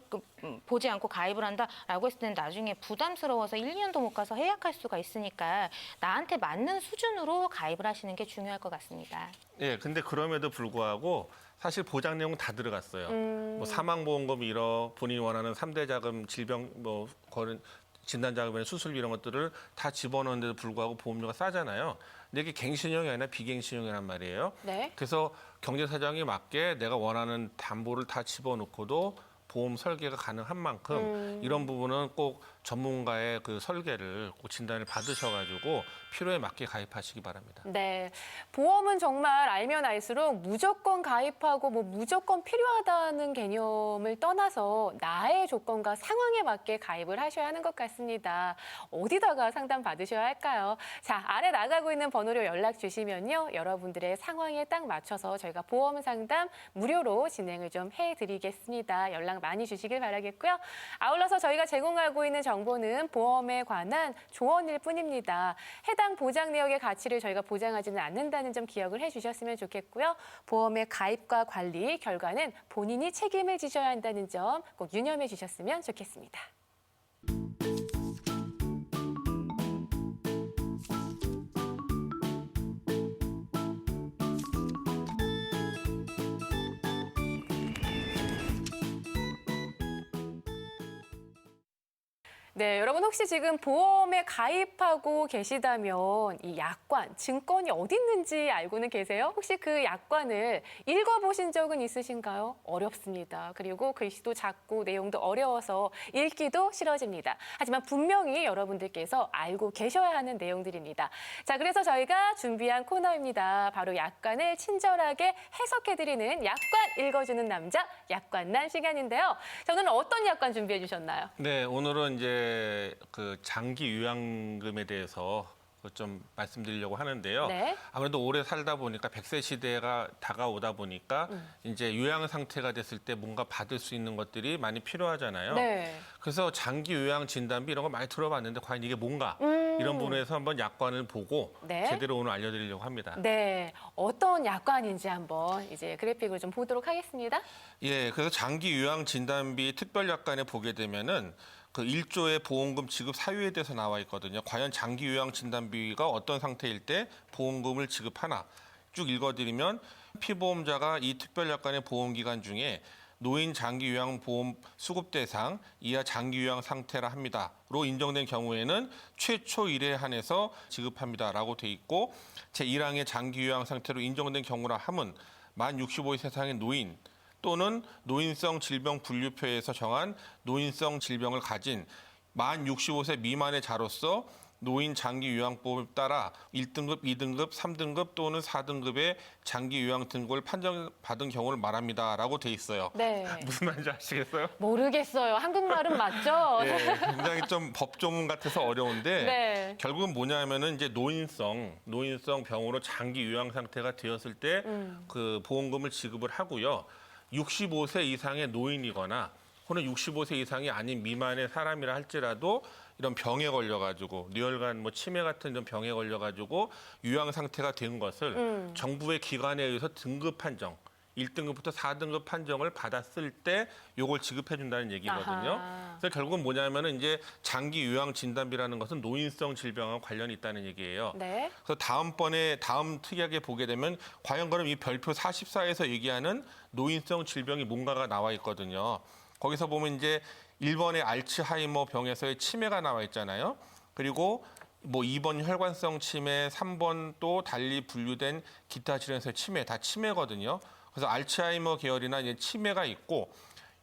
보지 않고 가입을 한다라고 했을 때는 나중에 부담스러워서 1, 2년도 못 가서 해약할 수가 있으니까 나한테 맞는 수준으로 가입을 하시는 게 중요할 것 같습니다. 예, 근데 그럼에도 불구하고 사실 보장 내용 다 들어갔어요. 뭐 사망보험금 1억, 본인이 원하는 3대 자금, 질병 뭐 거는 진단자금이나 수술비 이런 것들을 다 집어넣는데도 불구하고 보험료가 싸잖아요. 근데 이게 갱신형이 아니라 비갱신형이란 말이에요. 네. 그래서 경제 사정에 맞게 내가 원하는 담보를 다 집어넣고도 보험 설계가 가능한 만큼 이런 부분은 꼭 전문가의 그 설계를 꼭 진단을 받으셔가지고 필요에 맞게 가입하시기 바랍니다. 네, 보험은 정말 알면 알수록 무조건 가입하고 뭐 무조건 필요하다는 개념을 떠나서 나의 조건과 상황에 맞게 가입을 하셔야 하는 것 같습니다. 어디다가 상담 받으셔야 할까요? 자, 아래 나가고 있는 번호로 연락 주시면요, 여러분들의 상황에 딱 맞춰서 저희가 보험 상담 무료로 진행을 좀 해드리겠습니다. 연락 많이 주시길 바라겠고요. 아울러서 저희가 제공하고 있는 정보는 보험에 관한 조언일 뿐입니다. 해당 보장 내역의 가치를 저희가 보장하지는 않는다는 점 기억을 해주셨으면 좋겠고요. 보험의 가입과 관리 결과는 본인이 책임을 지셔야 한다는 점 꼭 유념해 주셨으면 좋겠습니다. 네, 여러분 혹시 지금 보험에 가입하고 계시다면 이 약관, 증권이 어디 있는지 알고는 계세요? 혹시 그 약관을 읽어보신 적은 있으신가요? 어렵습니다. 그리고 글씨도 작고 내용도 어려워서 읽기도 싫어집니다. 하지만 분명히 여러분들께서 알고 계셔야 하는 내용들입니다. 자, 그래서 저희가 준비한 코너입니다. 바로 약관을 친절하게 해석해드리는 약관 읽어주는 남자, 약관남 시간인데요. 자, 오늘은 어떤 약관 준비해 주셨나요? 네, 오늘은 이제 그 장기 요양금에 대해서 좀 말씀드리려고 하는데요. 네. 아무래도 오래 살다 보니까 100세 시대가 다가오다 보니까 이제 요양 상태가 됐을 때 뭔가 받을 수 있는 것들이 많이 필요하잖아요. 네. 그래서 장기 요양 진단비 이런 거 많이 들어봤는데 과연 이게 뭔가 이런 부분에서 한번 약관을 보고 네. 제대로 오늘 알려드리려고 합니다. 네, 어떤 약관인지 한번 이제 그래픽을 좀 보도록 하겠습니다. 예, 그래서 장기 요양 진단비 특별 약관에 보게 되면은 그 1조의 보험금 지급 사유에 대해서 나와 있거든요. 과연 장기 요양 진단비가 어떤 상태일 때 보험금을 지급하나 쭉 읽어드리면 피보험자가 이 특별 약관의 보험 기간 중에 노인 장기 요양 보험 수급 대상 이하 장기 요양 상태라 합니다.로 인정된 경우에는 최초 일에 한해서 지급합니다라고 돼 있고 제1항의 장기 요양 상태로 인정된 경우라 함은 만 65세 이상의 노인 또는 노인성 질병 분류표에서 정한 노인성 질병을 가진 만 65세 미만의 자로서 노인 장기 요양법에 따라 1등급, 2등급, 3등급 또는 4등급의 장기 요양 등급을 판정받은 경우를 말합니다라고 돼 있어요. 네. 무슨 말인지 아시겠어요? 모르겠어요. 한국말은 맞죠? 예, 굉장히 좀 법조문 같아서 어려운데 네. 결국은 뭐냐면은 이제 노인성 병으로 장기 요양 상태가 되었을 때 그 보험금을 지급을 하고요. 65세 이상의 노인이거나 혹은 65세 이상이 아닌 미만의 사람이라 할지라도 이런 병에 걸려가지고 뇌혈관 뭐 치매 같은 이런 병에 걸려가지고 요양 상태가 된 것을 정부의 기관에 의해서 등급 판정 1등급부터 4등급 판정을 받았을 때 요걸 지급해 준다는 얘기거든요. 아하. 그래서 결국은 뭐냐면은 이제 장기 요양 진단비라는 것은 노인성 질병과 관련이 있다는 얘기예요. 네. 그래서 다음 특이하게 보게 되면 과연 그럼 이 별표 44에서 얘기하는 노인성 질병이 뭔가가 나와 있거든요. 거기서 보면 이제 1번의 알츠하이머 병에서의 치매가 나와 있잖아요. 그리고 뭐 2번 혈관성 치매, 3번 또 달리 분류된 기타 질환에서의 치매, 다 치매거든요. 그래서 알츠하이머 계열이나 이제 치매가 있고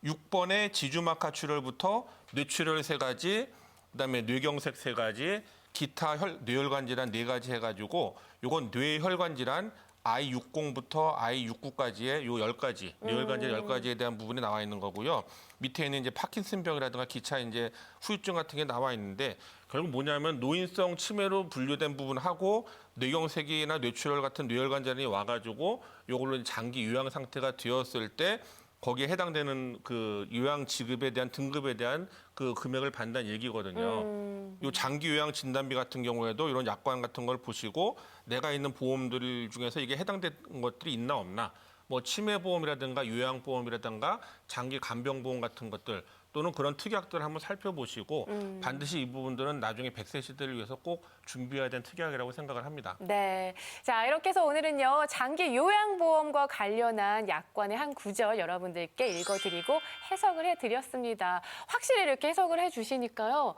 6번의 지주막하 출혈부터 뇌출혈 3가지, 그다음에 뇌경색 3가지, 기타 뇌혈관 질환 4가지 해가지고 요건 뇌혈관 질환 I60부터 I69까지의 요 10가지, 뇌혈관 질환 10가지에 대한 부분이 나와 있는 거고요. 밑에는 이제 파킨슨병이라든가 기차 이제 후유증 같은 게 나와 있는데 결국 뭐냐면 노인성 치매로 분류된 부분하고 뇌경색이나 뇌출혈 같은 뇌혈관 질환이 와가지고 요걸로 장기 요양 상태가 되었을 때 거기에 해당되는 그 요양 지급에 대한 등급에 대한 그 금액을 받는다는 얘기거든요. 요 장기 요양 진단비 같은 경우에도 이런 약관 같은 걸 보시고 내가 있는 보험들 중에서 이게 해당되는 것들이 있나 없나 뭐 치매보험이라든가 요양보험이라든가 장기 간병보험 같은 것들 또는 그런 특약들을 한번 살펴보시고 반드시 이 부분들은 나중에 100세 시대를 위해서 꼭 준비해야 되는 특약이라고 생각을 합니다. 네. 자, 이렇게 해서 오늘은요, 장기 요양보험과 관련한 약관의 한 구절 여러분들께 읽어드리고 해석을 해드렸습니다. 확실히 이렇게 해석을 해주시니까요,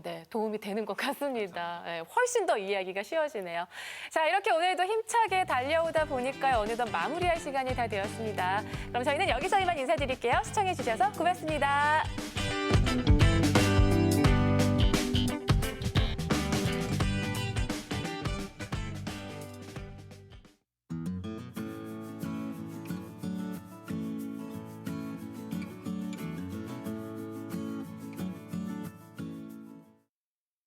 네, 도움이 되는 것 같습니다. 네, 훨씬 더 이해하기가 쉬워지네요. 자, 이렇게 오늘도 힘차게 달려오다 보니까요, 어느덧 마무리할 시간이 다 되었습니다. 그럼 저희는 여기서 이만 인사드릴게요. 시청해주셔서 고맙습니다.